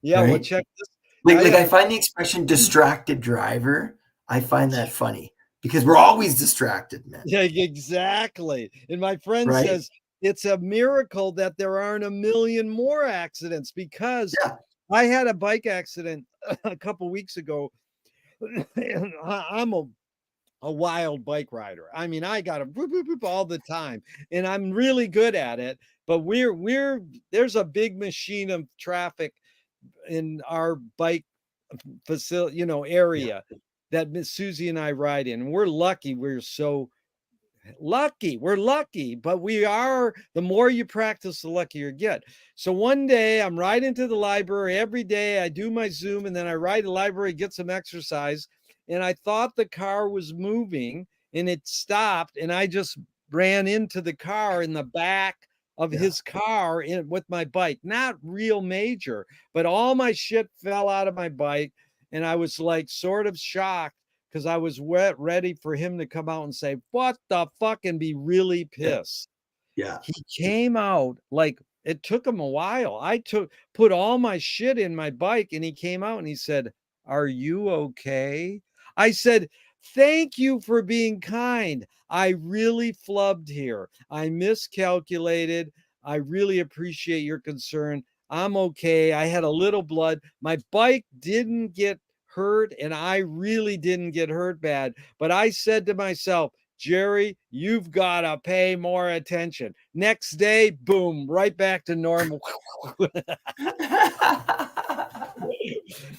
yeah. Well, right? check this. Like I find the expression distracted driver, I find that funny because we're always distracted, man, Yeah, exactly. And my friend right? says it's a miracle that there aren't a million more accidents because Yeah, I had a bike accident a couple weeks ago. And I'm a wild bike rider. I mean, I got to boop, boop, boop all the time, and I'm really good at it. But there's a big machine of traffic in our bike facility, yeah, area that Miss Susie and I ride in. And we're lucky. We're so lucky. We're lucky, but the more you practice, the luckier you get. So one day I'm riding to the library every day. I do my Zoom and then I ride to the library, get some exercise. And I thought the car was moving and it stopped. And I just ran into the car in the back of yeah. his car with my bike. Not real major, but all my shit fell out of my bike. And I was like sort of shocked because I was ready for him to come out and say, "What the fuck," and be really Yeah. pissed. Yeah. He came out like it took him a while. I put all my shit in my bike and he came out and he said, "Are you okay?" I said, "Thank you for being kind. I really flubbed here. I miscalculated. I really appreciate your concern. I'm okay. I had a little blood. My bike didn't get hurt and I really didn't get hurt bad. But I said to myself, Jerry, you've got to pay more attention." Next day, boom, right back to normal.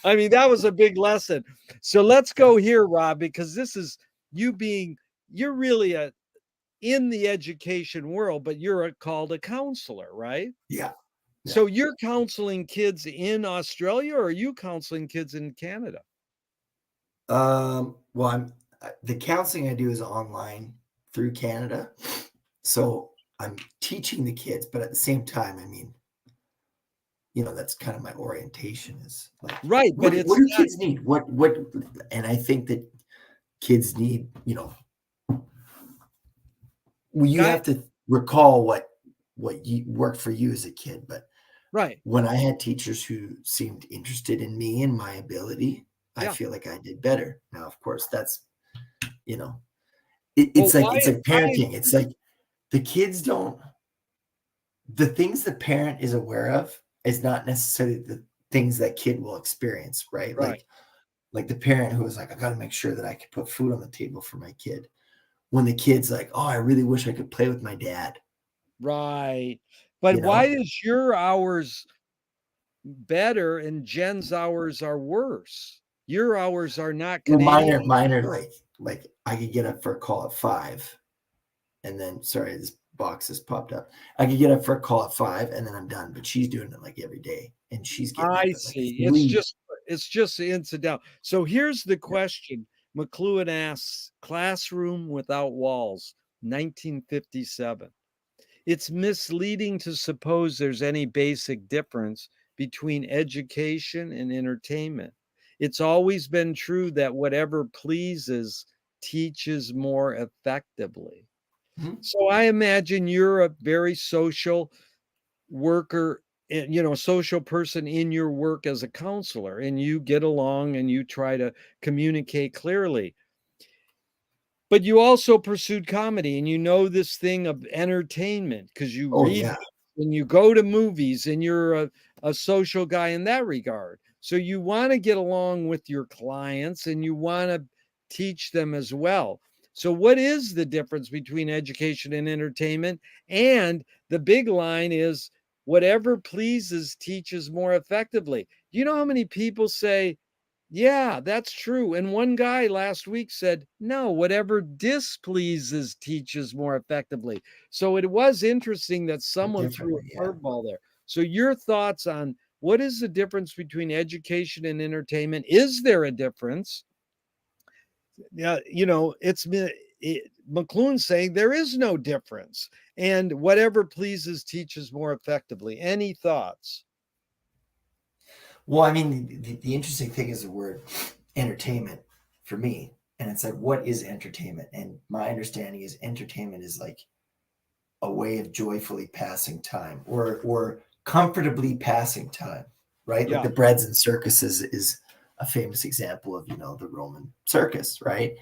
I mean, that was a big lesson. So let's Yeah. go here, Rob, because this is you being, you're really in the education world, but you're called a counselor, right? Yeah. Yeah. So you're counseling kids in Australia or are you counseling kids in Canada? Well, the counseling I do is online through Canada. So I'm teaching the kids, but at the same time, I mean, that's kind of my orientation is like, Right, but what it's do not kids need? What, and I think that kids need, well, you guy, have to recall what you worked for you as a kid. But right. when I had teachers who seemed interested in me and my ability, I Yeah. feel like I did better. Now, of course, that's, you know, Well, it's like why parenting. It's like the kids don't, the things the parent is aware of is not necessarily the things that kid will experience, right? right. Like the parent who was like, I got to make sure that I can put food on the table for my kid. When the kid's like, oh, I really wish I could play with my dad, Right. But you why know? is your hours better and Jen's hours are worse? Your hours are not Well, Canadian. mine are like I could get up for a call at 5, and then sorry, this box has popped up. I could get up for a call at 5 and then I'm done. But she's doing it like every day, and she's getting up I at like see. 3. It's just incidental. So here's the Yeah. question. McLuhan asks, classroom without walls, 1957. It's misleading to suppose there's any basic difference between education and entertainment. It's always been true that whatever pleases teaches more effectively. Mhm. So I imagine you're a very social worker, social person in your work as a counselor, and you get along and you try to communicate clearly. But you also pursued comedy and you know this thing of entertainment because you Oh read yeah. books and you go to movies and you're a social guy in that regard. So you want to get along with your clients and you want to teach them as well. So, what is the difference between education and entertainment? And the big line is whatever pleases teaches more effectively. Do you know how many people say, yeah, that's true. And one guy last week said, no, whatever displeases teaches more effectively. So it was interesting that someone threw Differently, a yeah. curveball there. So, your thoughts on what is the difference between education and entertainment? Is there a difference? Yeah, McLuhan's saying there is no difference. And whatever pleases teaches more effectively. Any thoughts? Well, I mean, the interesting thing is the word entertainment for me. And it's like, what is entertainment? And my understanding is entertainment is like a way of joyfully passing time or comfortably passing time, right? Like Yeah, the breads and circuses is a famous example of, the Roman circus, right?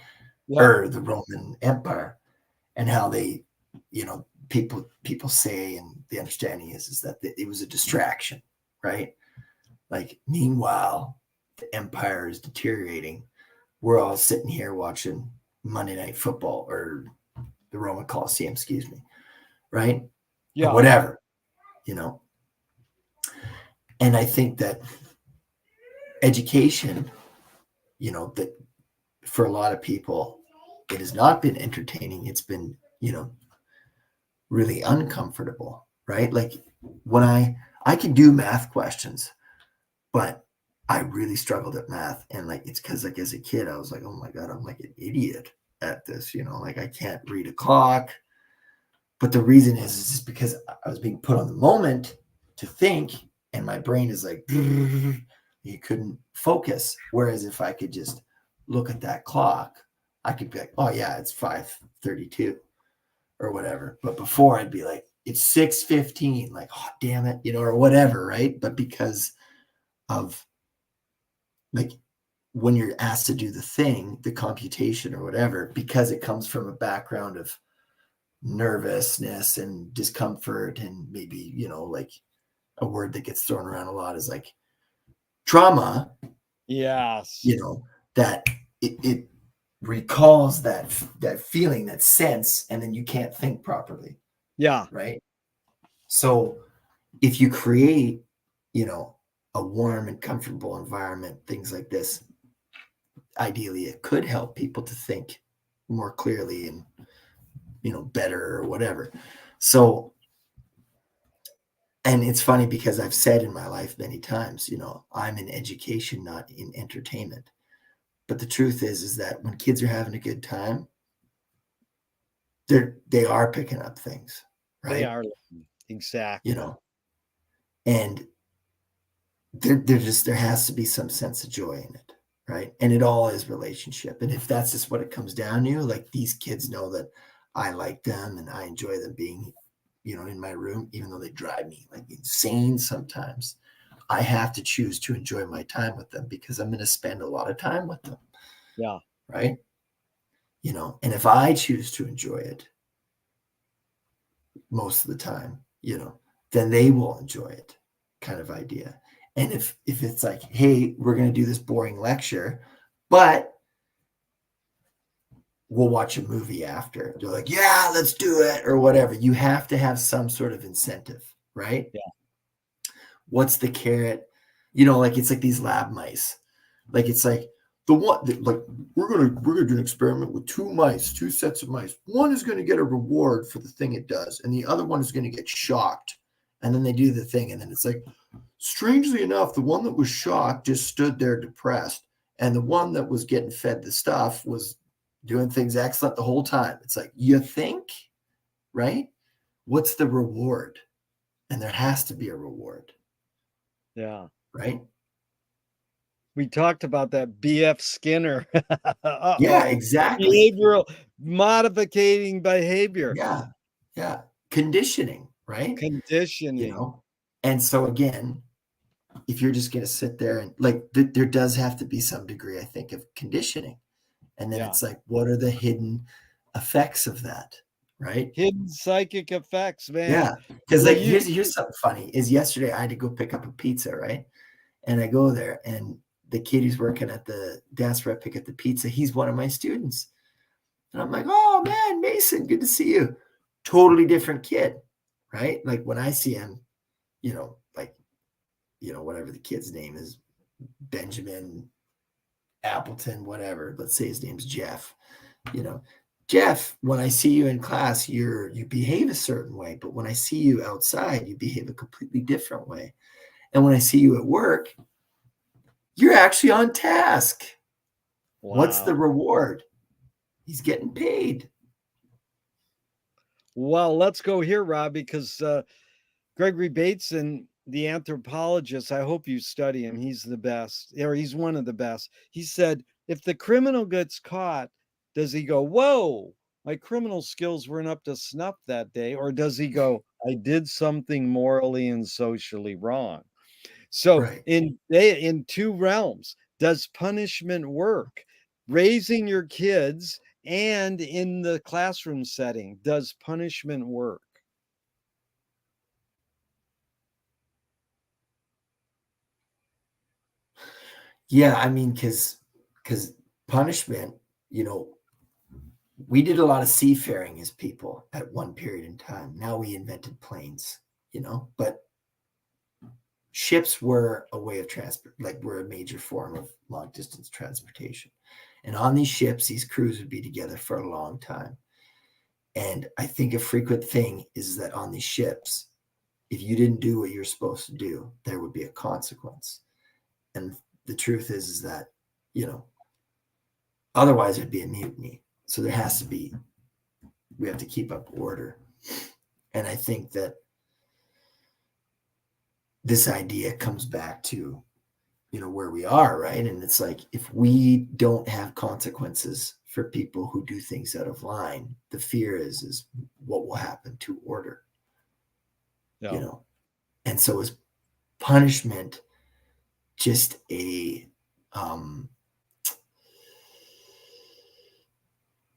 yeah, Or the Roman Empire, and how they, people say, and the understanding is that it was a distraction, right? Like, meanwhile, the empire is deteriorating. We're all sitting here watching Monday Night Football or the Roman Coliseum, excuse me, right? Or yeah, whatever, you know. And I think that education, that for a lot of people, it has not been entertaining. It's been, really uncomfortable, right? Like when I can do math questions, but I really struggled at math. And like, it's because like as a kid, I was like, oh my God, I'm like an idiot at this, like I can't read a clock. But the reason is just because I was being put on the moment to think, and my brain is like, you couldn't focus. Whereas if I could just look at that clock, I could be like, oh yeah, it's 5:32 or whatever. But before I'd be like, it's 6:15, like, oh damn it, or whatever, right? But because of like when you're asked to do the thing, the computation or whatever, because it comes from a background of nervousness and discomfort, and maybe, like a word that gets thrown around a lot is like trauma, Yes. that it recalls that feeling, that sense, and then you can't think properly, Yeah. right? So if you create, a warm and comfortable environment, things like this, ideally it could help people to think more clearly and, better or whatever. So, and it's funny because I've said in my life many times, I'm in education, not in entertainment. But the truth is that when kids are having a good time, they are picking up things, They right? are. You Exactly. know, and there has to be some sense of joy in it, right? And it all is relationship. And if that's just what it comes down to, like these kids know that I like them and I enjoy them being, in my room, even though they drive me like insane sometimes. I have to choose to enjoy my time with them because I'm going to spend a lot of time with them, Yeah. right? And if I choose to enjoy it most of the time, then they will enjoy it, kind of idea. And if it's like, hey, we're going to do this boring lecture, but we'll watch a movie after. They're like, yeah, let's do it, or whatever. You have to have some sort of incentive, right? Yeah. What's the carrot? Like it's like these lab mice. Like it's like like we're gonna do an experiment with two sets of mice. One is gonna get a reward for the thing it does, and the other one is gonna get shocked. And then they do the thing, and then it's like, strangely enough, the one that was shocked just stood there depressed, and the one that was getting fed the stuff was doing things excellent the whole time. It's like, you think, right? What's the reward? And there has to be a reward, Yeah. right? We talked about that BF Skinner. Yeah, Uh-oh. exactly. Behavioral modificating behavior. Yeah, yeah. Conditioning, right? You Conditioning. know? And so again, if you're just going to sit there and like, there does have to be some degree, I think, of conditioning. And then Yeah. it's like, what are the hidden effects of that, right? Hidden psychic effects, man. Yeah. Because Well, like, you here's something funny. Is yesterday I had to go pick up a pizza, right? And I go there, and the kid who's working at the desk where I pick up the pizza, he's one of my students. And I'm like, oh man, Mason, good to see you. Totally different kid, right? Like when I see him, like, whatever the kid's name is, Benjamin Appleton, whatever. Let's say his name's Jeff. You know, Jeff, when I see you in class, you behave a certain way, but when I see you outside, you behave a completely different way. And when I see you at work, you're actually on task. What's the wow. reward? He's getting paid. Well, let's go here, Rob, because Gregory Bateson, the anthropologist, I hope you study him. He's the best, or he's one of the best. He said, if the criminal gets caught, does he go, whoa, my criminal skills weren't up to snuff that day? Or does he go, I did something morally and socially wrong? So Right. in two realms, does punishment work? Raising your kids and in the classroom setting, does punishment work? Yeah, I mean, because punishment, you know, we did a lot of seafaring as people at one period in time. Now we invented planes, but ships were a way of transport, like were a major form of long distance transportation. And on these ships, these crews would be together for a long time. And I think a frequent thing is that on these ships, if you didn't do what you're supposed to do, there would be a consequence. And the truth is that, you know, otherwise it'd be a mutiny. So we have to keep up order. And I think that this idea comes back to where we are, right? And it's like, if we don't have consequences for people who do things out of line, the fear is what will happen to order, Yeah. And so is punishment just a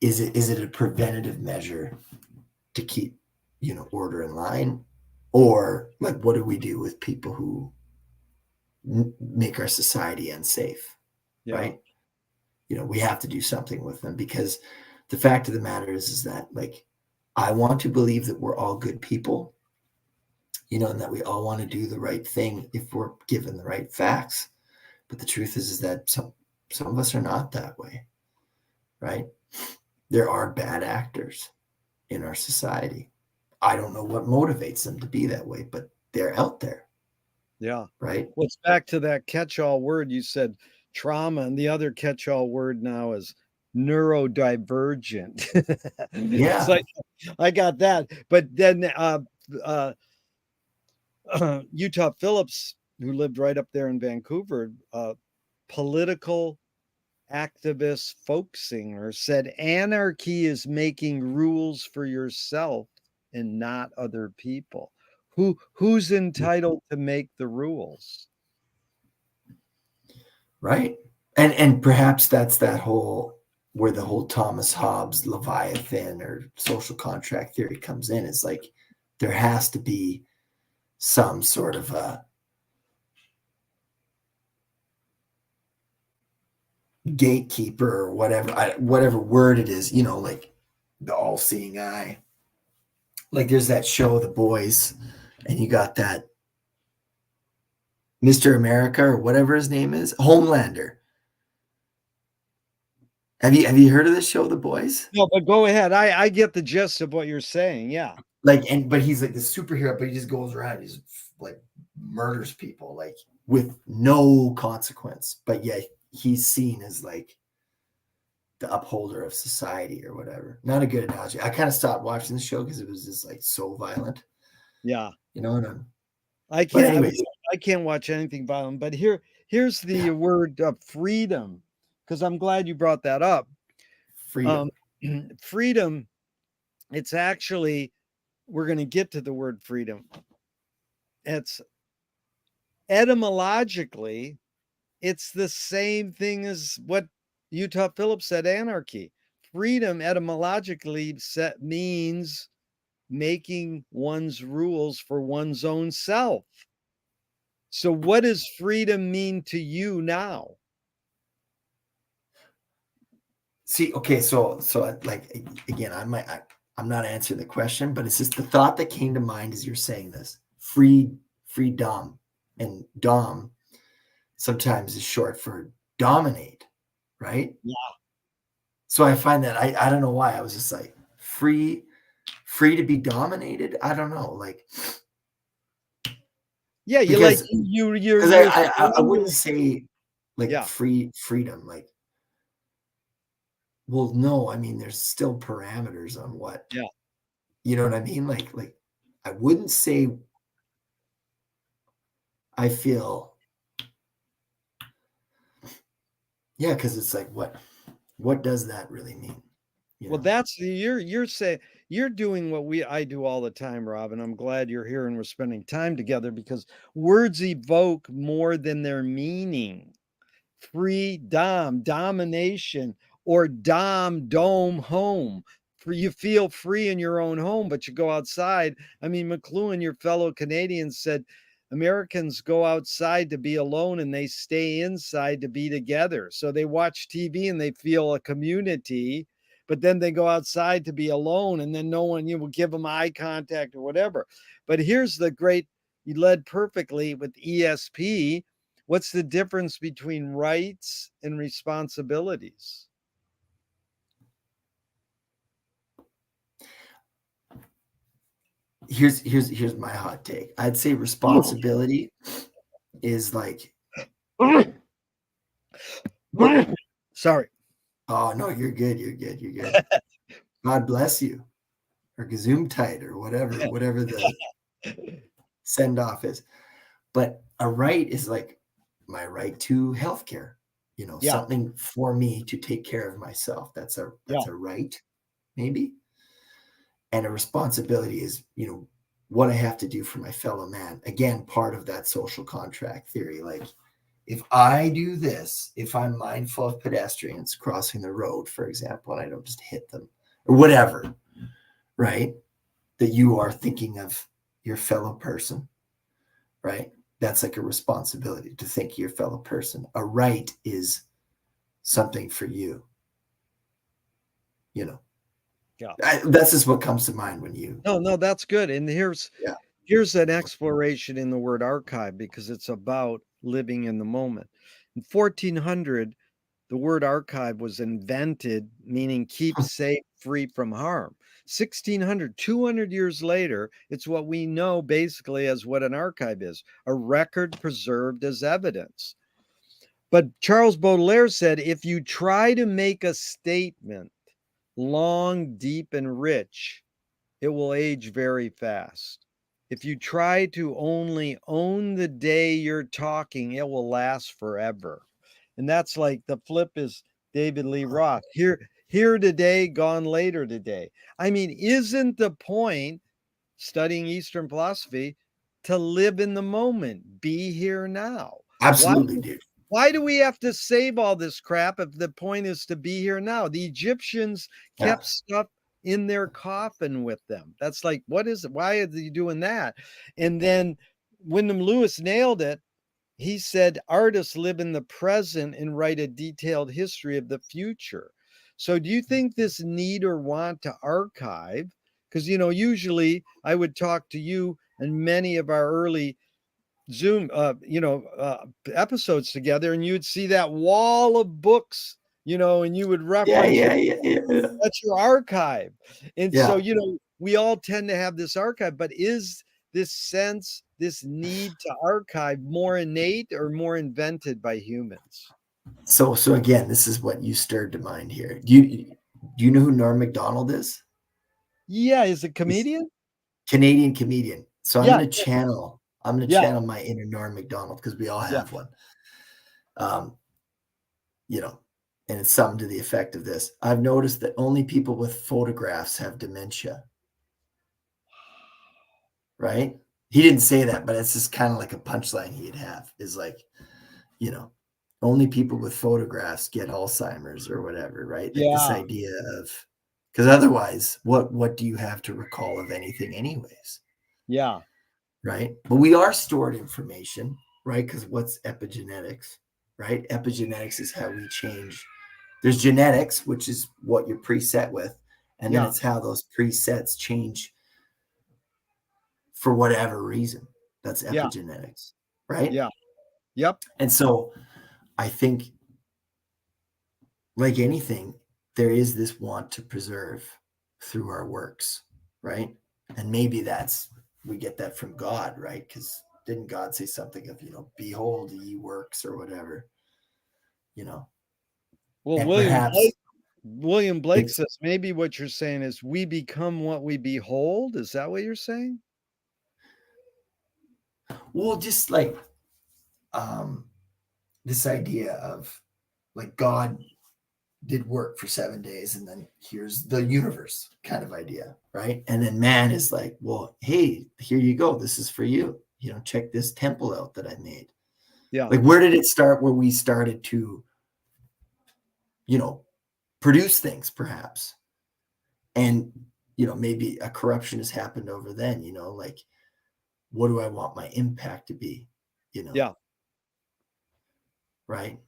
is it a preventative measure to keep order in line, or like, what do we do with people who make our society unsafe, Yeah. right? We have to do something with them, because the fact of the matter is that, like, I want to believe that we're all good people, and that we all want to do the right thing if we're given the right facts. But the truth is that some of us are not that way, right? There are bad actors in our society. I don't know what motivates them to be that way, but they're out there, Yeah. right? Well, it's back to that catch-all word you said, trauma, and the other catch-all word now is neurodivergent. It's Yeah, like I got that, but then uh, Utah Phillips, who lived right up there in Vancouver, political activist folk singer, said anarchy is making rules for yourself and not other people. Who's entitled to make the rules? right. And perhaps that's that whole where the whole Thomas Hobbes Leviathan or social contract theory comes in. Is like, there has to be some sort of a gatekeeper, or whatever word it is, like the all-seeing eye. Like, there's that show, The Boys, and you got that Mr. America, or whatever his name is, Homelander. Have you heard of this show, The Boys? No, but go ahead. I get the gist of what you're saying. Yeah. Like, but he's like the superhero, but he just goes around, he's like murders people, like, with no consequence. But yet he's seen as like the upholder of society or whatever. Not a good analogy. I kind of stopped watching the show because it was just like so violent. Yeah. And I'm, I but can't anyways, I can't watch anything violent, but here's the yeah, word freedom, because I'm glad you brought that up. Um, freedom. freedom, it's actually, we're going to get to the word freedom. It's etymologically, it's the same thing as what Utah Phillips said, anarchy. Freedom etymologically means making one's rules for one's own self. So what does freedom mean to you now? See, okay, so like, again, I'm not answering the question, but it's just the thought that came to mind as you're saying this. Freedom, and dom sometimes is short for dominate, right? Yeah. So I find that I don't know why I was just like, free to be dominated. I don't know, like, Yeah, you like because you're I wouldn't say like yeah. freedom, like, well, no, I mean, there's still parameters on what, Yeah. you know what I mean? Like, I wouldn't say I feel, yeah, because it's like, what does that really mean? Well, that's you're saying you're doing what I do all the time, Rob, and I'm glad you're here and we're spending time together, because words evoke more than their meaning. Freedom, domination, or dome, home. For you feel free in your own home, but you go outside. I mean, McLuhan, your fellow Canadian, said Americans go outside to be alone and they stay inside to be together. So they watch TV and they feel a community, but then they go outside to be alone, and then no one will give them eye contact or whatever. But here's the great, you led perfectly with ESP. What's the difference between rights and responsibilities? Here's my hot take. I'd say responsibility is like, Sorry. oh no, you're good, you're good. God bless you, or Gesundheit, or whatever the send off is. But a right is like, my right to healthcare, Yeah. something for me to take care of myself. That's Yeah. a right, maybe. And a responsibility is, what I have to do for my fellow man. Again, part of that social contract theory. Like, if I do this, if I'm mindful of pedestrians crossing the road, for example, and I don't just hit them or whatever, right? That you are thinking of your fellow person, right? That's like a responsibility to think of your fellow person. A right is something for you, you know. Yeah. That's just what comes to mind when you, No, that's good. And yeah. here's an exploration in the word archive because it's about living in the moment. In 1400, the word archive was invented, meaning keep safe, free from harm. 1600, 200 years later, it's what we know basically as what an archive is, a record preserved as evidence. But Charles Baudelaire said, if you try to make a statement long, deep, and rich, it will age very fast. If you try to only own the day you're talking, it will last forever. And that's like the flip is David Lee Roth. Here today, gone later today. I mean, isn't the point studying Eastern philosophy to live in the moment, be here now? Why Absolutely, dude. why do we have to save all this crap if the point is to be here now? The Egyptians Yeah. kept stuff in their coffin with them. That's like, what is it? Why are you doing that? And then Wyndham Lewis nailed it. He said, artists live in the present and write a detailed history of the future. So, do you think this need or want to archive? Because, usually I would talk to you and many of our early Zoom, episodes together, and you'd see that wall of books, and you would Yeah, reference yeah, yeah, yeah, yeah. that's your archive. And so, Yeah. we all tend to have this archive, but is this sense, this need to archive more innate or more invented by humans? So again, this is what you stirred to mind here. Do you know who Norm Macdonald is? Yeah, is it He's comedian? a Canadian comedian. So I'm Yeah, gonna channel yeah, my inner Norm Macdonald because we all yeah, have one. Um, you know, and it's something to the effect of this. I've noticed that only people with photographs have dementia, right? He didn't say that, but it's just kind of like a punchline he'd have is like, you know, only people with photographs get Alzheimer's or whatever, right? Like this yeah, idea of, because otherwise, what do you have to recall of anything, anyways, yeah, right? But we are stored information, right? Because what's epigenetics, right? Epigenetics is how we change. There's genetics, which is what you're preset with, and then yeah, it's how those presets change for whatever reason. That's yeah, epigenetics, right? yeah, yep, And so I think, like anything, there is this want to preserve through our works, right? And maybe we get that from God, right? Because didn't God say something of, behold ye works or whatever, you know? well, And perhaps William Blake it's, says maybe what you're saying is we become what we behold. Is that what you're saying? well, just like um, this idea of like God did work for 7 days and then here's the universe kind of idea, right? And then man is like, well, hey, here you go. This is for you. Check this temple out that I made. Yeah, Like, where did it start? Where we started to, you know, produce things, perhaps. And, maybe a corruption has happened over then, like, what do I want my impact to be? You know, yeah, right?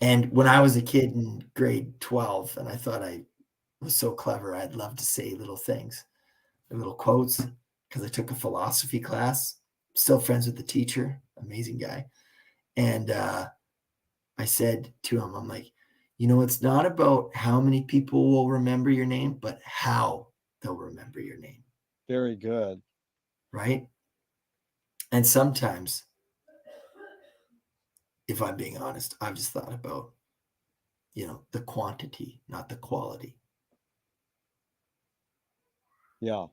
And when I was a kid in grade 12, and I thought I was so clever, I'd love to say little things, little quotes, because I took a philosophy class, still friends with the teacher, amazing guy. And I said to him, I'm like, it's not about how many people will remember your name, but how they'll remember your name, very good. right? And sometimes, if I'm being honest, I've just thought about, the quantity, not the quality, Yeah.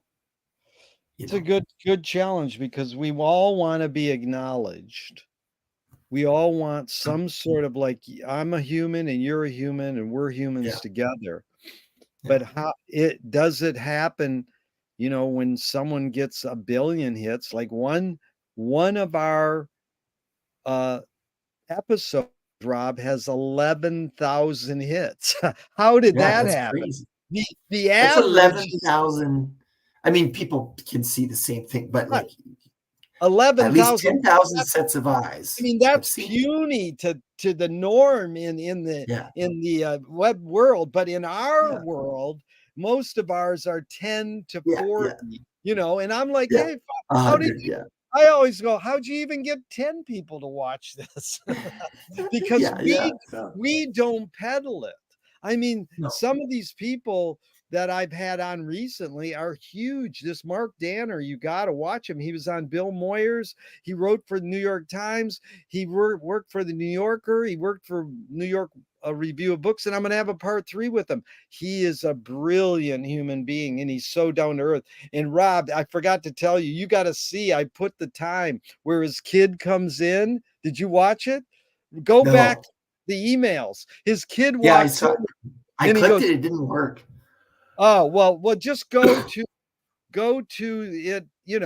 you It's a know? good challenge because we all want to be acknowledged. we all want some sort of like, I'm a human and you're a human and we're Yeah. humans together. But Yeah. how it does it happen, when someone gets a billion hits, like one of our uh episodes, Rob, has 11,000 hits. How did Yeah, that that's happen? crazy. The That's average is 11,000. I mean, people can see the same thing, but right, like at least 11,000. 10,000 sets of I eyes mean, have that's seen it. puny to the norm Yeah. in the, web world, but in our Yeah. world, most of ours are 10 to Yeah. Yeah. 40, and I'm like, Yeah. "Hey, how did 100. you" Yeah. I always go, "How'd you even get 10 people to watch this?" Because Yeah. Yeah. So, we don't peddle it. I mean, no. some of these people that I've had on recently are huge. This Mark Danner, you gotta watch him. He was on Bill Moyers. He wrote for the New York Times. He worked for the New Yorker. He worked for New York a Review of Books, and I'm gonna have a part 3 with him. He is a brilliant human being, and he's so down to earth. And Rob, I forgot to tell you, you got to see. I put the time where his kid comes in. Did you watch it? Go back No. the emails. His kid Yeah, I walks in saw. I and he clicked goes, it. It didn't work. "Oh, well, just go to it, you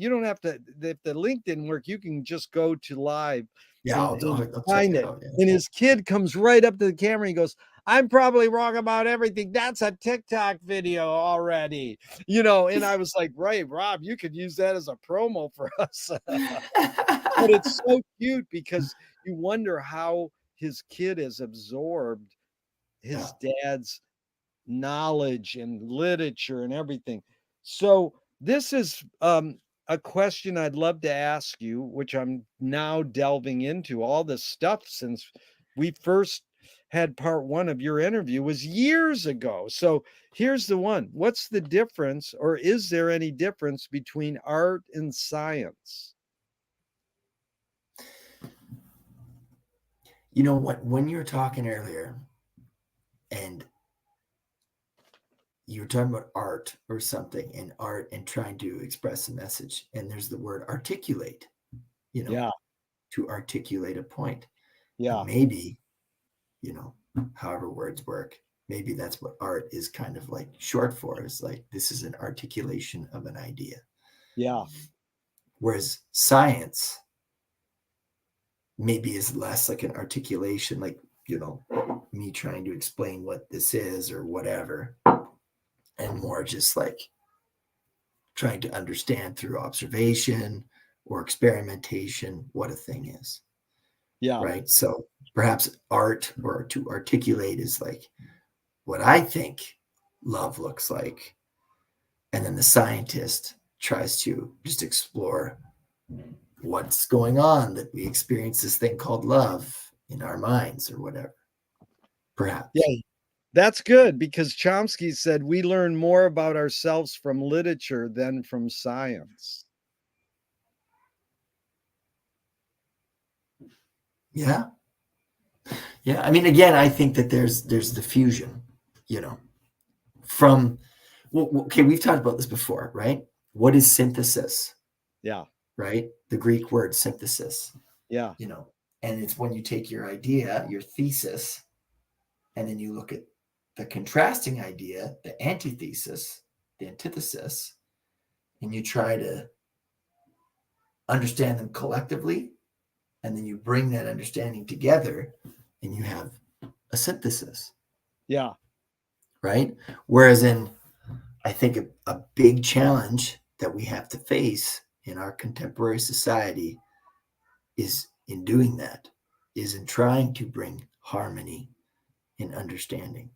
don't have to if the link didn't work, you can just go to live Yeah, and I'll check find it it." out. Yeah. And his kid comes right up to the camera, he goes, "I'm probably wrong about everything. That's a TikTok video already." And I was like, "Right, Rob, you could use that as a promo for us." But it's so cute because you wonder how his kid has absorbed Yeah. his dad's knowledge and literature and everything. So this is a question I'd love to ask you, which I'm now delving into all this stuff since we first had part 1 of your interview was years ago. So here's the one. What's the difference, or is there any difference between art and science? You know what? When you were talking earlier, and you were talking about art or something, and art and trying to express a message, and there's the word articulate. You know, Yeah, to articulate a point, and yeah, maybe however words work. Maybe that's what art is kind of like short for, is like this is an articulation of an idea. yeah, Whereas science maybe is less like an articulation, like, me trying to explain what this is or whatever, and more just like trying to understand through observation or experimentation what a thing is. yeah, Right. So perhaps art, or to articulate, is like what I think love looks like. And then the scientist tries to just explore what's going on, that we experience this thing called love in our minds or whatever, perhaps. yeah. That's good because Chomsky said we learn more about ourselves from literature than from science. Yeah. Yeah. I mean, again, I think that there's the fusion, you know, from, well, okay, we've talked about this before, right? What is synthesis, Yeah, right? The Greek word synthesis, yeah, you know, and it's when you take your idea, your thesis, and then you look at the contrasting idea, the antithesis, the antithesis, and you try to understand them collectively, and then you bring that understanding together and you have a synthesis, yeah, right? Whereas I think a big challenge that we have to face in our contemporary society is in doing that, is in trying to bring harmony and understanding.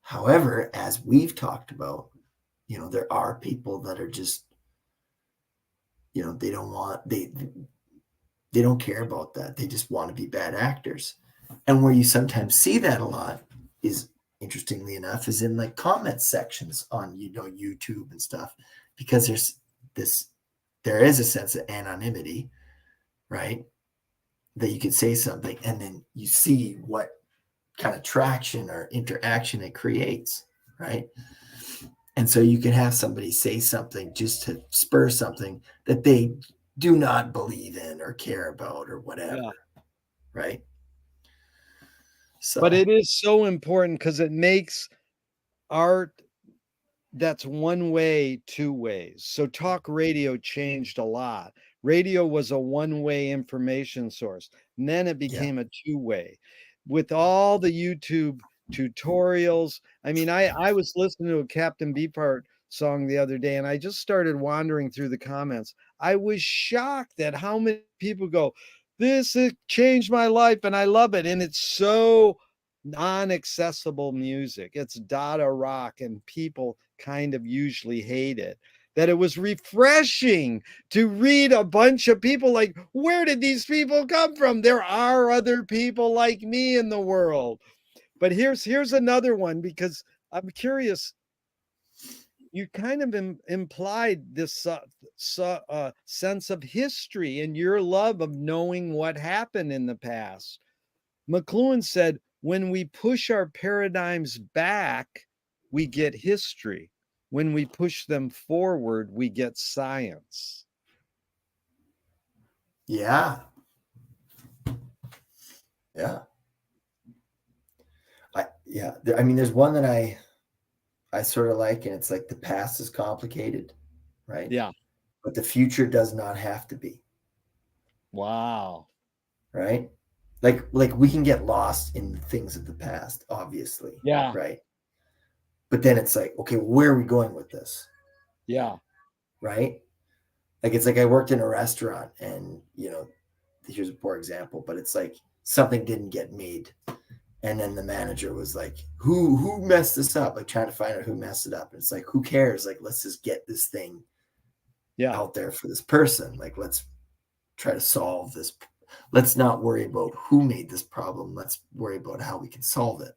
However, as we've talked about, there are people that are just, they don't want, they don't care about that. They just want to be bad actors. And where you sometimes see that a lot is, interestingly enough, is in like comment sections on, YouTube and stuff, because there is a sense of anonymity, right? That you could say something and then you see what kind of traction or interaction it creates, right? And so you can have somebody say something just to spur something that they do not believe in or care about or Yeah. whatever, right? But So it is so important because it makes art that's one way, two ways. So talk radio changed a lot. Radio was a one-way information source, and then it yeah, became a two-way. With all the YouTube tutorials, I mean, I was listening to a Captain Beefheart song the other day, and I just started wandering through the comments. I was shocked at how many people go, "This has changed my life, and I love it," and it's so non-accessible music. It's Dada rock, and people kind of usually hate it. That it was refreshing to read a bunch of people like, where did these people come from? There are other people like me in the world. But here's another one because I'm curious. You kind of implied this sense of history and your love of knowing what happened in the past. McLuhan said, when we push our paradigms back, we get history. When we push them forward, we get science. yeah, yeah. I mean, there's one that I sort of like, and it's like the past is complicated, right? Yeah. But the future does not have to be, Wow. right? Like we can get lost in the things of the past, obviously, Yeah. right? But then it's like, okay, where are we going with this, Yeah. right? Like it's like I worked in a restaurant, and here's a poor example, but it's like something didn't get made, and then the manager was like, who messed this up, like trying to find out who messed it up, and it's like, who cares, like let's just get this thing Yeah. out there for this person, like let's try to solve this, let's not worry about who made this problem, let's worry about how we can solve it,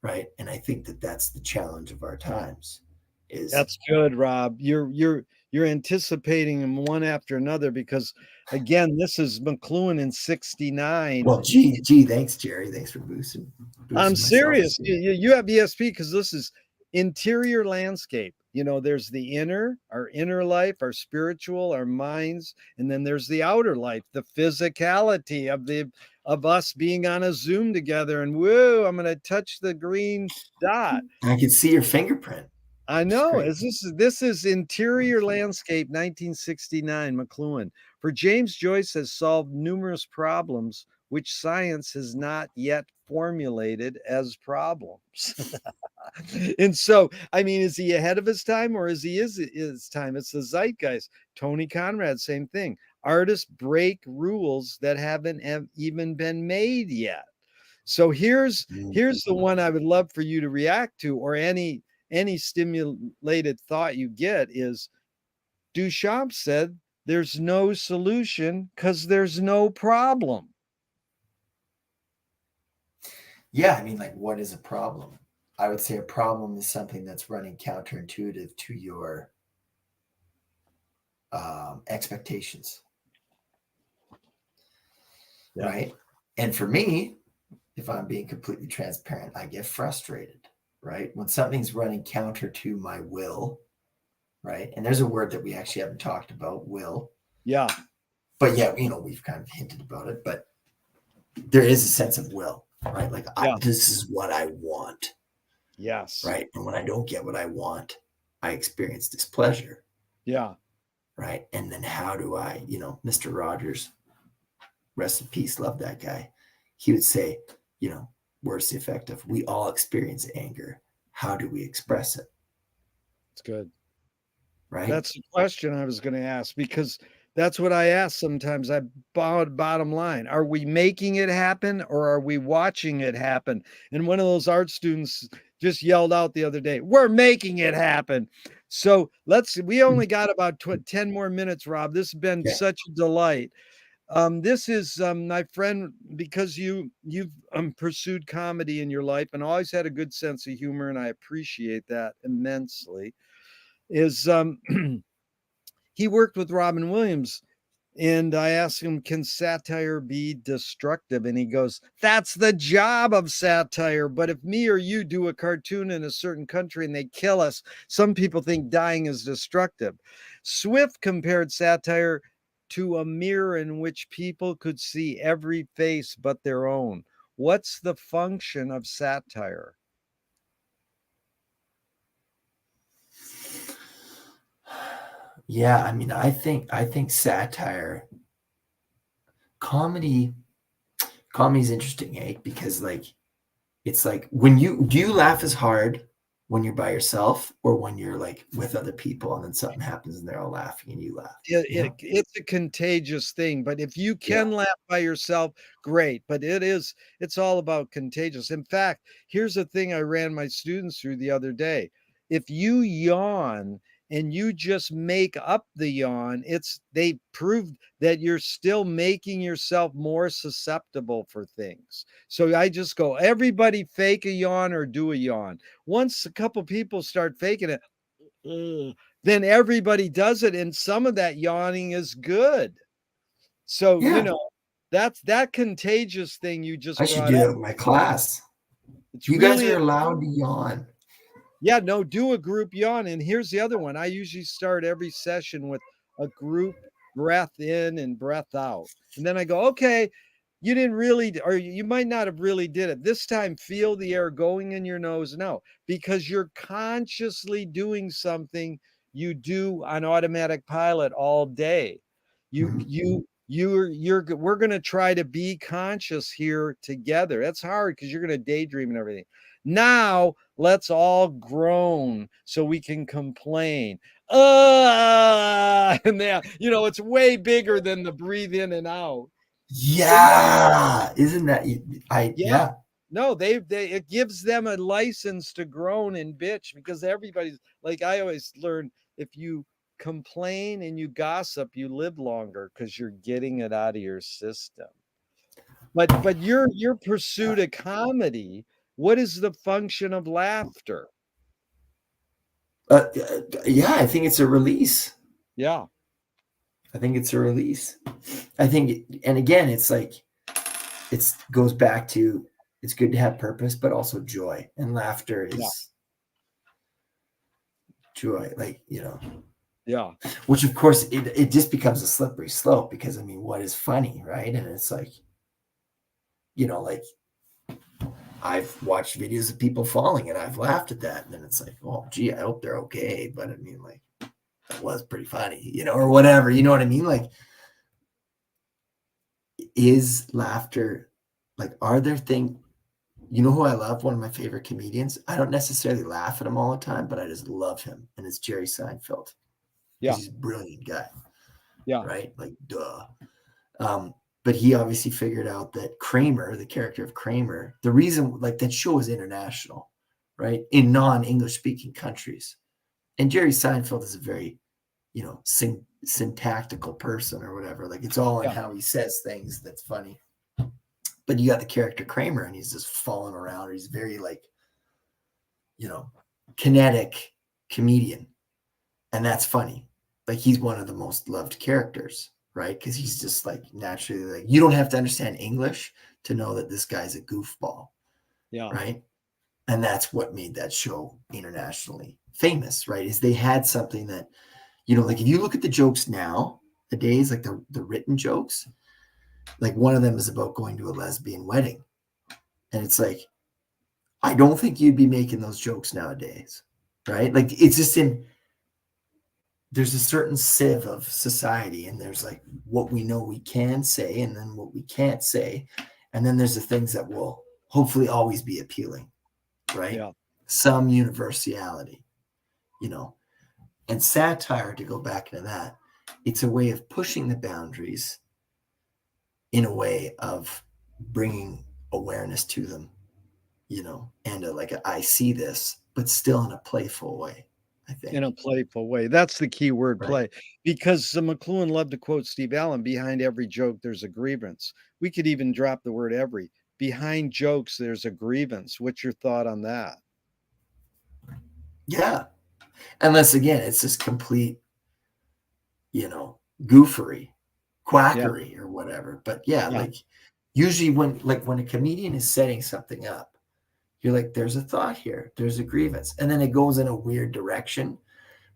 right? And I think that that's the challenge of our times is, That's good, Rob. You're anticipating them one after another because again, this is McLuhan in 69. well, gee, thanks Jerry, thanks for I'm boosting my serious. self-esteem. You have ESP because this is interior landscape. There's the inner, our inner life, our spiritual, our minds, and then there's the outer life, the physicality of us being on a Zoom together. And whoa, I'm going to touch the green dot. I can see your fingerprint. I It's know. great. This is Interior Landscape 1969, McLuhan. For James Joyce has solved numerous problems which science has not yet formulated as problems. And so, I mean, is he ahead of his time or is he his time? It's the zeitgeist. Tony Conrad, same thing. Artists break rules that haven't even been made yet. So here's the one I would love for you to react to, or any stimulated thought you get is Duchamp said there's no solution because there's no problem. Yeah, I mean, like, what is a problem? I would say a problem is something that's running counterintuitive to your expectations, Yeah. right? And for me, if I'm being completely transparent, I get frustrated, right? When something's running counter to my will, right? And there's a word that we actually haven't talked about, will. Yeah. But yeah, we've kind of hinted about it, but there is a sense of will, right? Like, Yeah. this is what I want, Yes. right? And when I don't get what I want, I experience displeasure, Yeah. right? And then how do I, Mr. Rogers, rest in peace, love that guy. He would say, words to the effect of, we all experience anger. How do we express it? It's good. Right? That's the question I was going to ask because that's what I ask sometimes. Bottom line, are we making it happen or are we watching it happen? And one of those art students just yelled out the other day, we're making it happen. So we only got about 10 more minutes, Rob. This has been Yeah. such a delight. This is my friend, because you've pursued comedy in your life and always had a good sense of humor, and I appreciate that immensely. Is he worked with Robin Williams, and I asked him, can satire be destructive? And he goes, that's the job of satire. But if me or you do a cartoon in a certain country and they kill us, some people think dying is destructive. Swift compared satire to a mirror in which people could see every face but their own. What's the function of satire? Yeah, I mean, I think satire, comedy, comedy is interesting, eh? Because like it's like when you do you laugh as hard when you're by yourself or when you're like with other people and then something happens and they're all laughing and you laugh, you know? It's a contagious thing, but if you Yeah. can laugh by yourself, great, but it's all about contagious. In fact, here's a thing I ran my students through the other day. If you yawn and you just make up the yawn, they proved that you're still making yourself more susceptible for things. So I just go, everybody fake a yawn or do a yawn. Once a couple people start faking it, then everybody does it, and some of that yawning is good. So, Yeah. that's that contagious thing you I just should brought do up. that with my class. It's You guys really are allowed to yawn. Yeah, no, do a group yawn. And here's the other one. I usually start every session with a group breath in and breath out. And then I go, okay, you didn't really, or you might not have really did it. This time, feel the air going in your nose now because you're consciously doing something you do on automatic pilot all day. Mhm. We're going to try to be conscious here together. That's hard because you're going to daydream and everything. Now, let's all groan so we can complain. And then, it's way bigger than the breathe in and out. So Yeah. Isn't that yeah. yeah. No, they it gives them a license to groan and bitch because everybody's like I always learn if you complain and you gossip, you live longer because you're getting it out of your system. But your pursuit of comedy, what is the function of laughter? Yeah, I think it's a release. Yeah. I think it's a release. I think, and again, it's like it goes back to it's good to have purpose, but also joy. And laughter Yeah. is joy, like, Yeah. which of course it just becomes a slippery slope because I mean, what is funny, right? And it's like, like I've watched videos of people falling and I've laughed at that. And then it's like, oh, gee, I hope they're okay. But I mean, like, that was pretty funny, or whatever. You know what I mean? Like, is laughter, like, are there things, who I love? One of my favorite comedians. I don't necessarily laugh at him all the time, but I just love him. And it's Jerry Seinfeld because Yeah. he's a brilliant guy, Yeah. right? Like, duh. But he obviously figured out that Kramer, the character of Kramer, the reason like that show is international, right? In non-English speaking countries. And Jerry Seinfeld is a very, syntactical person or whatever. Like it's all in Yeah. how he says things that's funny. But you got the character Kramer and he's just falling around. Or he's very like, kinetic comedian. And that's funny. Like he's one of the most loved characters, right? Because he's just like naturally like you don't have to understand English to know that this guy's a goofball, Yeah. right? And that's what made that show internationally famous, right? Is they had something that, like if you look at the jokes nowadays, like the written jokes, like one of them is about going to a lesbian wedding. And it's like, I don't think you'd be making those jokes nowadays, right? Like it's just there's a certain sieve of society and there's like what we know we can say and then what we can't say. And then there's the things that will hopefully always be appealing, right? Yeah. Some universality, and satire, to go back into that, it's a way of pushing the boundaries in a way of bringing awareness to them, and I see this, but still in a playful way, I In think. a playful way. That's the key word, Right. play. Because McLuhan loved to quote Steve Allen, behind every joke, there's a grievance. We could even drop the word every. Behind jokes, there's a grievance. What's your thought on that? Yeah. Unless again, it's this complete, goofery, Yeah. quackery or whatever. But yeah, Yeah. like usually when a comedian is setting something up, you're like, there's a thought here, there's a grievance. And then it goes in a weird direction.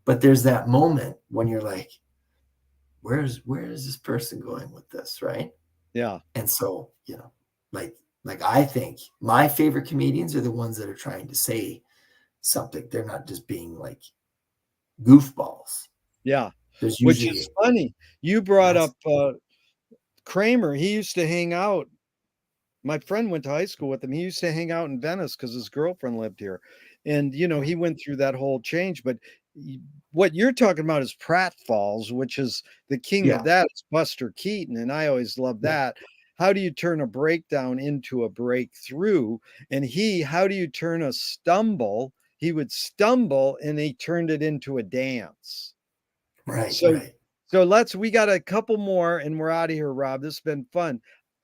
But there's that moment when you're like, where is this person going with this, right? Yeah. And so, like I think my favorite comedians are the ones that are trying to say something. They're not just being like goofballs. Yeah. There's Which is usually funny. You brought that's up Kramer. He used to hang out. My friend went to high school with him. He used to hang out in Venice because his girlfriend lived here. And, he went through that whole change. But y what you're talking about is pratfalls, which is the king of yeah, that is Buster Keaton, and I always love yeah, that. How do you turn a breakdown into a breakthrough? And how do you turn a stumble? He would stumble, and he turned it into a dance. right, So right. we got a couple more and we're out of here, Rob. This has been fun.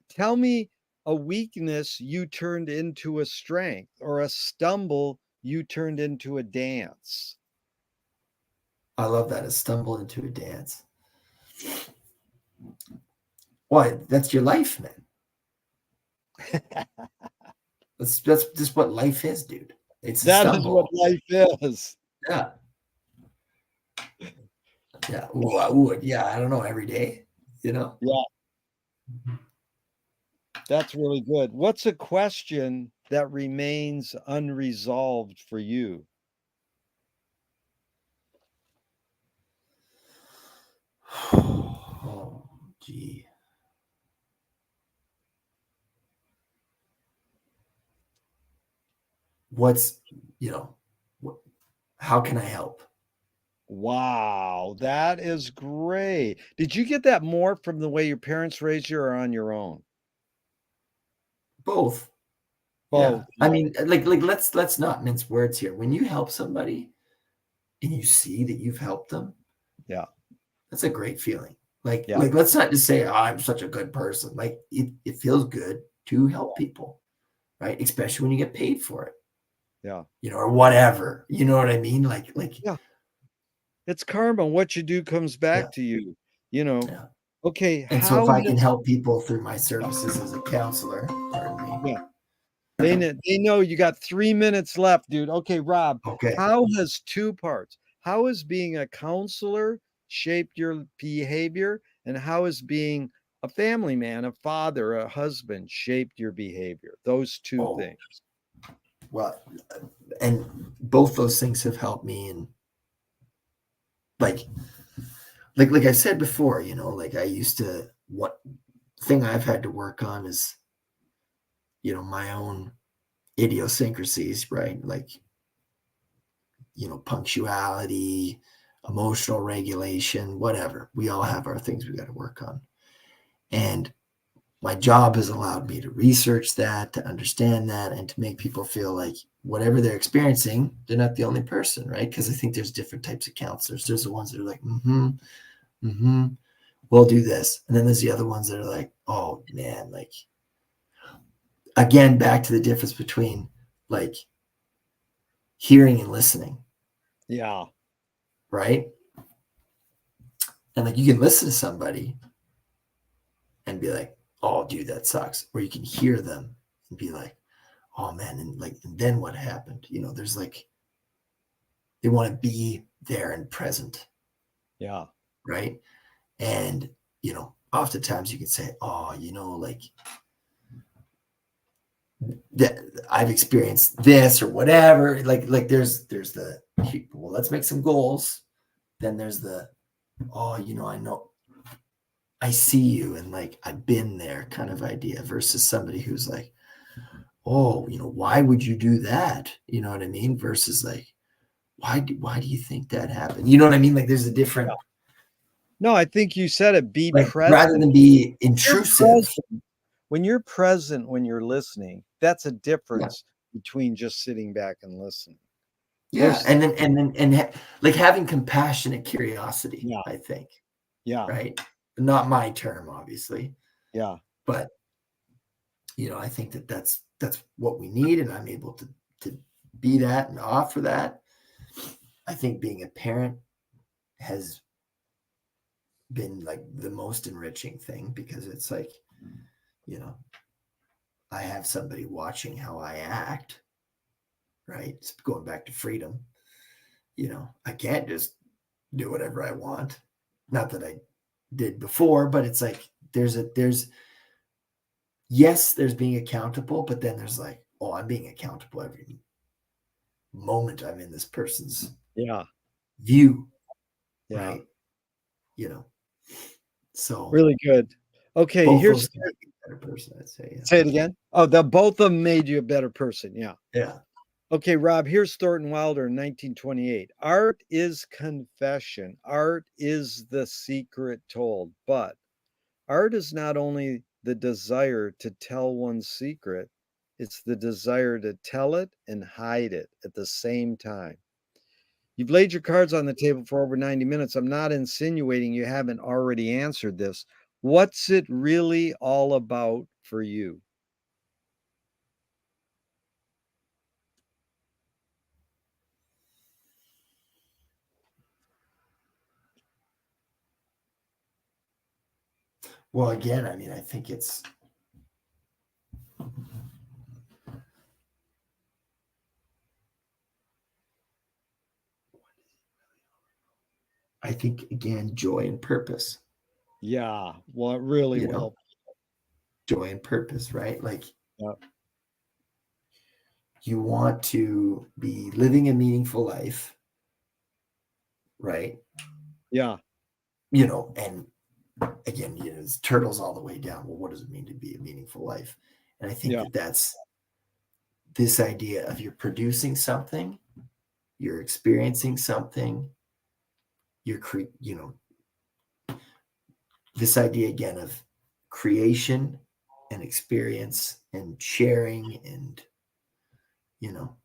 Tell me a weakness you turned into a strength or a stumble you turned into a dance. I love that. I stumbled into a dance. Why? That's your life, man. That's just what life is, dude. It's a That is what stumble. life is. Yeah, yeah. Ooh, ooh, yeah. I don't know. Every day, you know. Yeah, that's really good. What's a question that remains unresolved for you? Oh, gee. What's you know? What, how can I help? Wow, that is great. Did you get that more from the way your parents raised you or on your own? Both. Yeah. Both. I Yeah. mean, like let's not mince words here. When you help somebody and you see that you've helped them, Yeah. that's a great feeling. Like Yeah. like let's not just say, oh, I'm such a good person. Like it feels good to help people, right? Especially when you get paid for it, Yeah. or whatever. You know what I mean? Like Yeah. It's karma. What you do comes yeah, back to you. You know. yeah. Okay, And so if how I can has help people through my services as a counselor, pardon yeah, me. they know you got 3 minutes left, dude. Okay, Rob, Okay. how has 2 parts. How has being a counselor shaped your behavior, and how has being a family man, a father, a husband shaped your behavior? Those 2 Oh, things. well, and both those things have helped me and like like I said before, like I used to what thing I've had to work on is, my own idiosyncrasies, right? Like, punctuality, emotional regulation, whatever. We all have our things we got to work on. And my job has allowed me to research that, to understand that, and to make people feel like whatever they're experiencing, they're not the only person, right? Because I think there's different types of counselors. There's the ones that are like, mm-hmm, we'll do this. And then there's the other ones that are like, oh man, like again, back to the difference between like hearing and listening, Yeah. right? And like you can listen to somebody and be like, oh, dude, that sucks. Or you can hear them and be like, oh man, and then what happened? There's like they want to be there and present, Yeah. right? And oftentimes you can say, oh, like that I've experienced this or whatever. Like there's the well, let's make some goals. Then there's the oh, I know I see you and like I've been there kind of idea versus somebody who's like, oh, why would you do that? You know what I mean? Versus like, why do you think that happened? You know what I mean? Like there's a different No, I think you said it, be like rather present. than be You're intrusive. present. When you're present when you're listening, that's a Yeah. difference between just sitting back and listening. Yeah. There's And then like having compassionate curiosity, yeah, I think, yeah, right? Not my term, obviously, yeah, but I think that's what we need, and I'm able to be that and offer that. I think being a parent has been like the most enriching thing because it's like, you know, I have somebody watching how I act, right? It's going back to freedom. I can't just do whatever I want. Not that I did before, but it's like there's yes, there's being accountable, but then there's like, oh, I'm being accountable every moment I'm in this person's Yeah. view, Yeah. right? You know, so Really good. Okay, both here's those make me a better person, I'd say. Yeah. say it again. Oh, the both of them made you a better person. Yeah. Yeah. Okay, Rob, here's Thornton Wilder in 1928. Art is confession. Art is the secret told. But art is not only the desire to tell one's secret, it's the desire to tell it and hide it at the same time. You've laid your cards on the table for over 90 minutes. I'm not insinuating you haven't already answered this. What's it really all about for you? Well, again, I mean, I think again, joy and purpose, Yeah, well, it really you know, will. joy and purpose, right? Like Yeah, you want to be living a meaningful life, right? yeah, And again, it's turtles all the way down. Well, what does it mean to be a meaningful life? And I think yeah, that that's this idea of you're producing something, you're experiencing something, this idea again of creation and experience and sharing and, you know,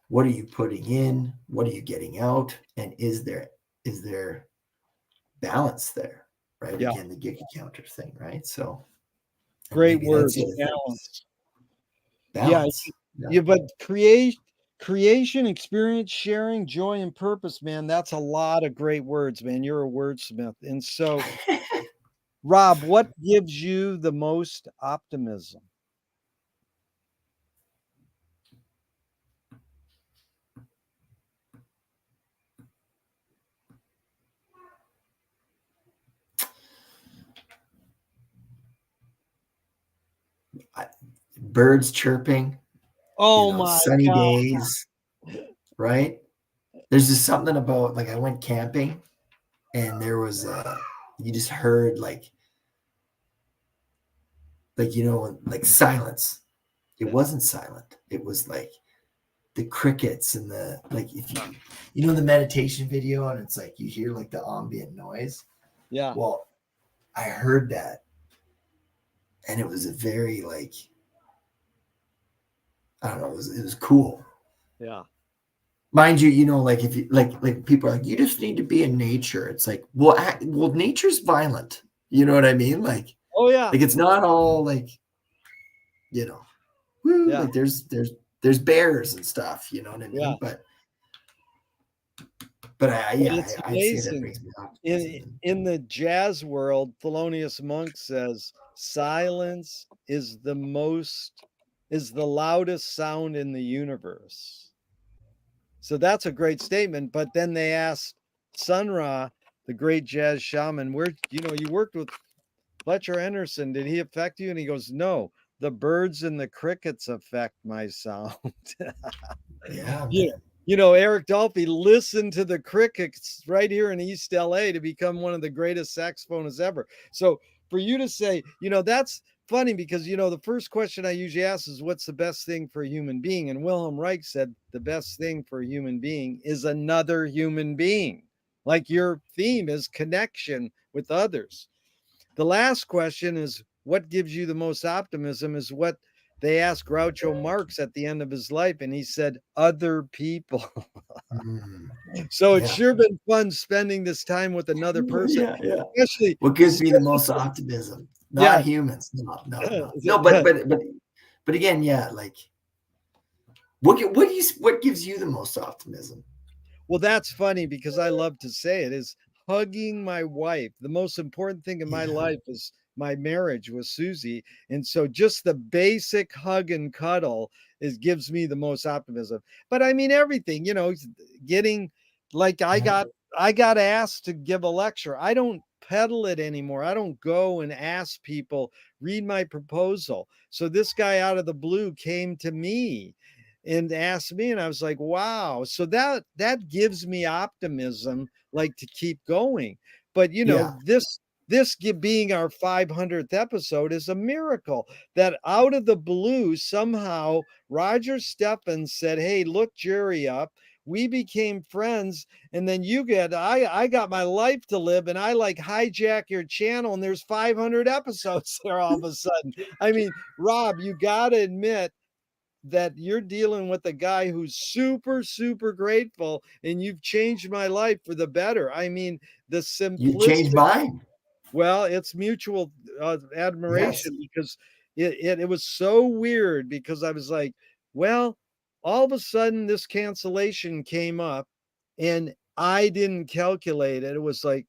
what are you putting in? What are you getting out? And is there balance there? Right? yeah. Again, the gig counter thing, right? So, and Great maybe that's words, the other thing is balance. Yeah, balance. Yeah. yeah, but creation, experience, sharing, joy, and purpose, man, that's a lot of great words, man. You're a wordsmith. And so, Rob, what gives you the most optimism? Birds chirping, Oh my sunny god. days, right? There's just something about like I went camping and there was you just heard like silence. It Yeah, wasn't silent. It was like the crickets and the like if the meditation video and it's like you hear like the ambient noise. yeah, Well, I heard that and it was a very like I don't know, it was cool. yeah. Mind you, like if you like people are like you just need to be in nature. It's like, well nature's violent. You know what I mean? Oh, yeah, Like it's not all like, you know, woo, yeah, like there's bears and stuff, you know what I yeah. mean? But But it's I'd say that amazing. brings me optimism. In the jazz world, Thelonious Monk says, "Silence is the loudest sound in the universe." So that's a great statement, but then they asked Sun Ra, the great jazz shaman, where you worked with Fletcher Henderson, did he affect you? And he goes, "No, the birds and the crickets affect my sound." Yeah, Yeah. man. Eric Dolphy listened to the crickets right here in East LA to become one of the greatest saxophonists ever. So for you to say, that's funny because, the first question I usually ask is what's the best thing for a human being? And Wilhelm Reich said the best thing for a human being is another human being. Like your theme is connection with others. The last question is what gives you the most optimism is what they asked Groucho Marx at the end of his life, and he said, other people. Mm, So it's yeah. sure been fun spending this time with another person, Yeah, yeah. especially, What gives me the most optimism? Not yeah. humans. No, no, no. No, but again, yeah, like what gives you the most optimism? Well, that's funny because I love to say it is hugging my wife. The most important thing in my Yeah. life is my marriage with Susie. And so just the basic hug and cuddle gives me the most optimism. But I mean everything, getting like I Yeah. got I got asked to give a lecture. I don't peddle it anymore. I don't go and ask people, read my proposal. So this guy out of the blue came to me and asked me, and I was like, wow. So that gives me optimism, like to keep going. But Yeah. this being our 500th episode is a miracle that out of the blue, somehow Roger Stephens said, hey, look Jerry up. We became friends, and then I got my life to live, and I like hijack your channel, and there's 500 episodes there all of a sudden. I mean, Rob, you got to admit that you're dealing with a guy who's super, super grateful, and you've changed my life for the better. I mean, the You changed simplicity. mine. Well, it's mutual Yes. admiration because it was so weird because I was like, well, all of a sudden this cancellation came up and I didn't calculate it. It was like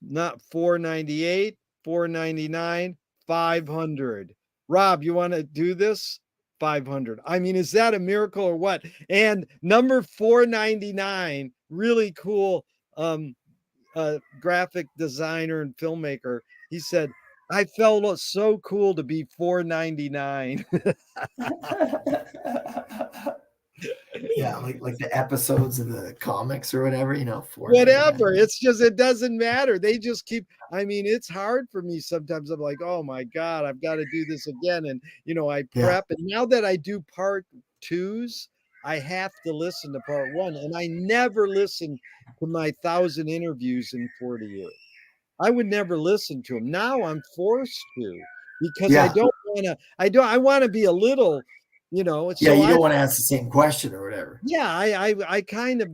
not 498, 499, 500. Rob, you want to do this? 500. I mean, is that a miracle or what? And number 499, really cool graphic designer and filmmaker. He said, I felt so cool to be 499. Yeah, like the episodes of the comics or whatever, 4.99. Whatever. It's just, it doesn't matter. They just keep, I mean, it's hard for me sometimes. I'm like, oh my God, I've got to do this again. And, I Yeah. prep. And now that I do part twos, I have to listen to part one. And I never listen to my 1,000 interviews in 40 years. I would never listen to them. Now I'm forced to because I Yeah. don't want to, I want to be a little, Yeah, so you don't want to ask the same question or whatever. yeah, I kind of,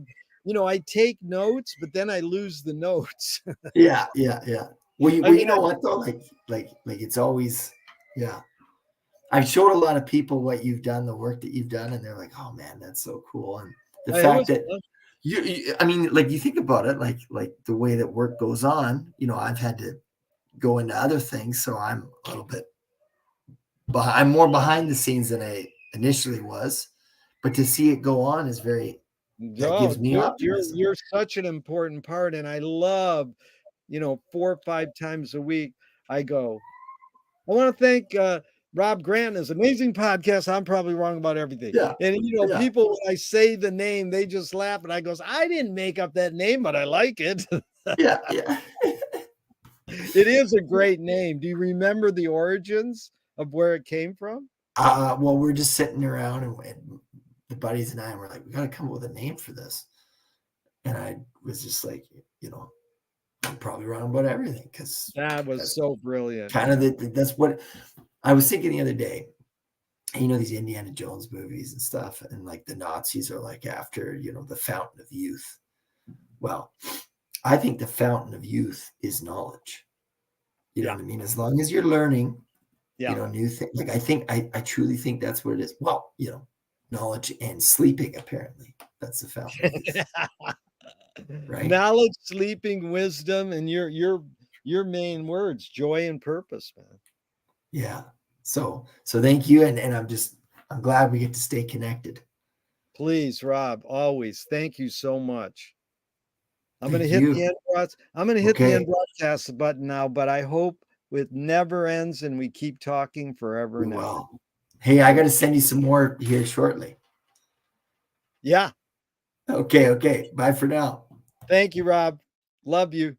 I take notes, but then I lose the notes. Yeah, yeah, yeah. Well, I you mean, know what though? Like it's always, yeah. I've showed a lot of people what you've done, the work that you've done, and they're like, "Oh man, that's so cool." And the it fact was that I mean, like you think about it, like the way that work goes on. I've had to go into other things, so I'm a little bit behind. I'm more behind the scenes than I initially was, but to see it go on is that oh, gives me dude, you're optimism. you're such an important part, and I love, 4 or 5 times a week. I go, I want to thank Rob Grant, his amazing podcast. I'm probably wrong about everything. Yeah, And yeah, people, when I say the name, they just laugh. And I goes, I didn't make up that name, but I like it. yeah, yeah. It is a great name. Do you remember the origins of where it came from? Well, we're just sitting around, and the buddies and I were like, we got to come up with a name for this. And I was just like, I'm probably wrong about everything because That was that's so brilliant. kind of that's what I was thinking the other day. These Indiana Jones movies and stuff, and like the Nazis are like after, the fountain of youth. Well, I think the fountain of youth is knowledge. You know Yeah. what I mean? As long as you're learning, Yeah. new things. Like I truly think that's what it is. Well, knowledge and sleeping, apparently. That's the fountain of youth, right? Knowledge, sleeping, wisdom, and your main words, joy and purpose, man. Yeah. So thank you. And I'm glad we get to stay connected. Please, Rob, always. Thank you so much. I'm going to Thank hit the you. end I'm going to hit the Okay. end broadcast button now, but I hope it never ends and we keep talking forever We and ever. will. Hey, I got to send you some more here shortly. Yeah. Okay. Bye for now. Thank you, Rob. Love you.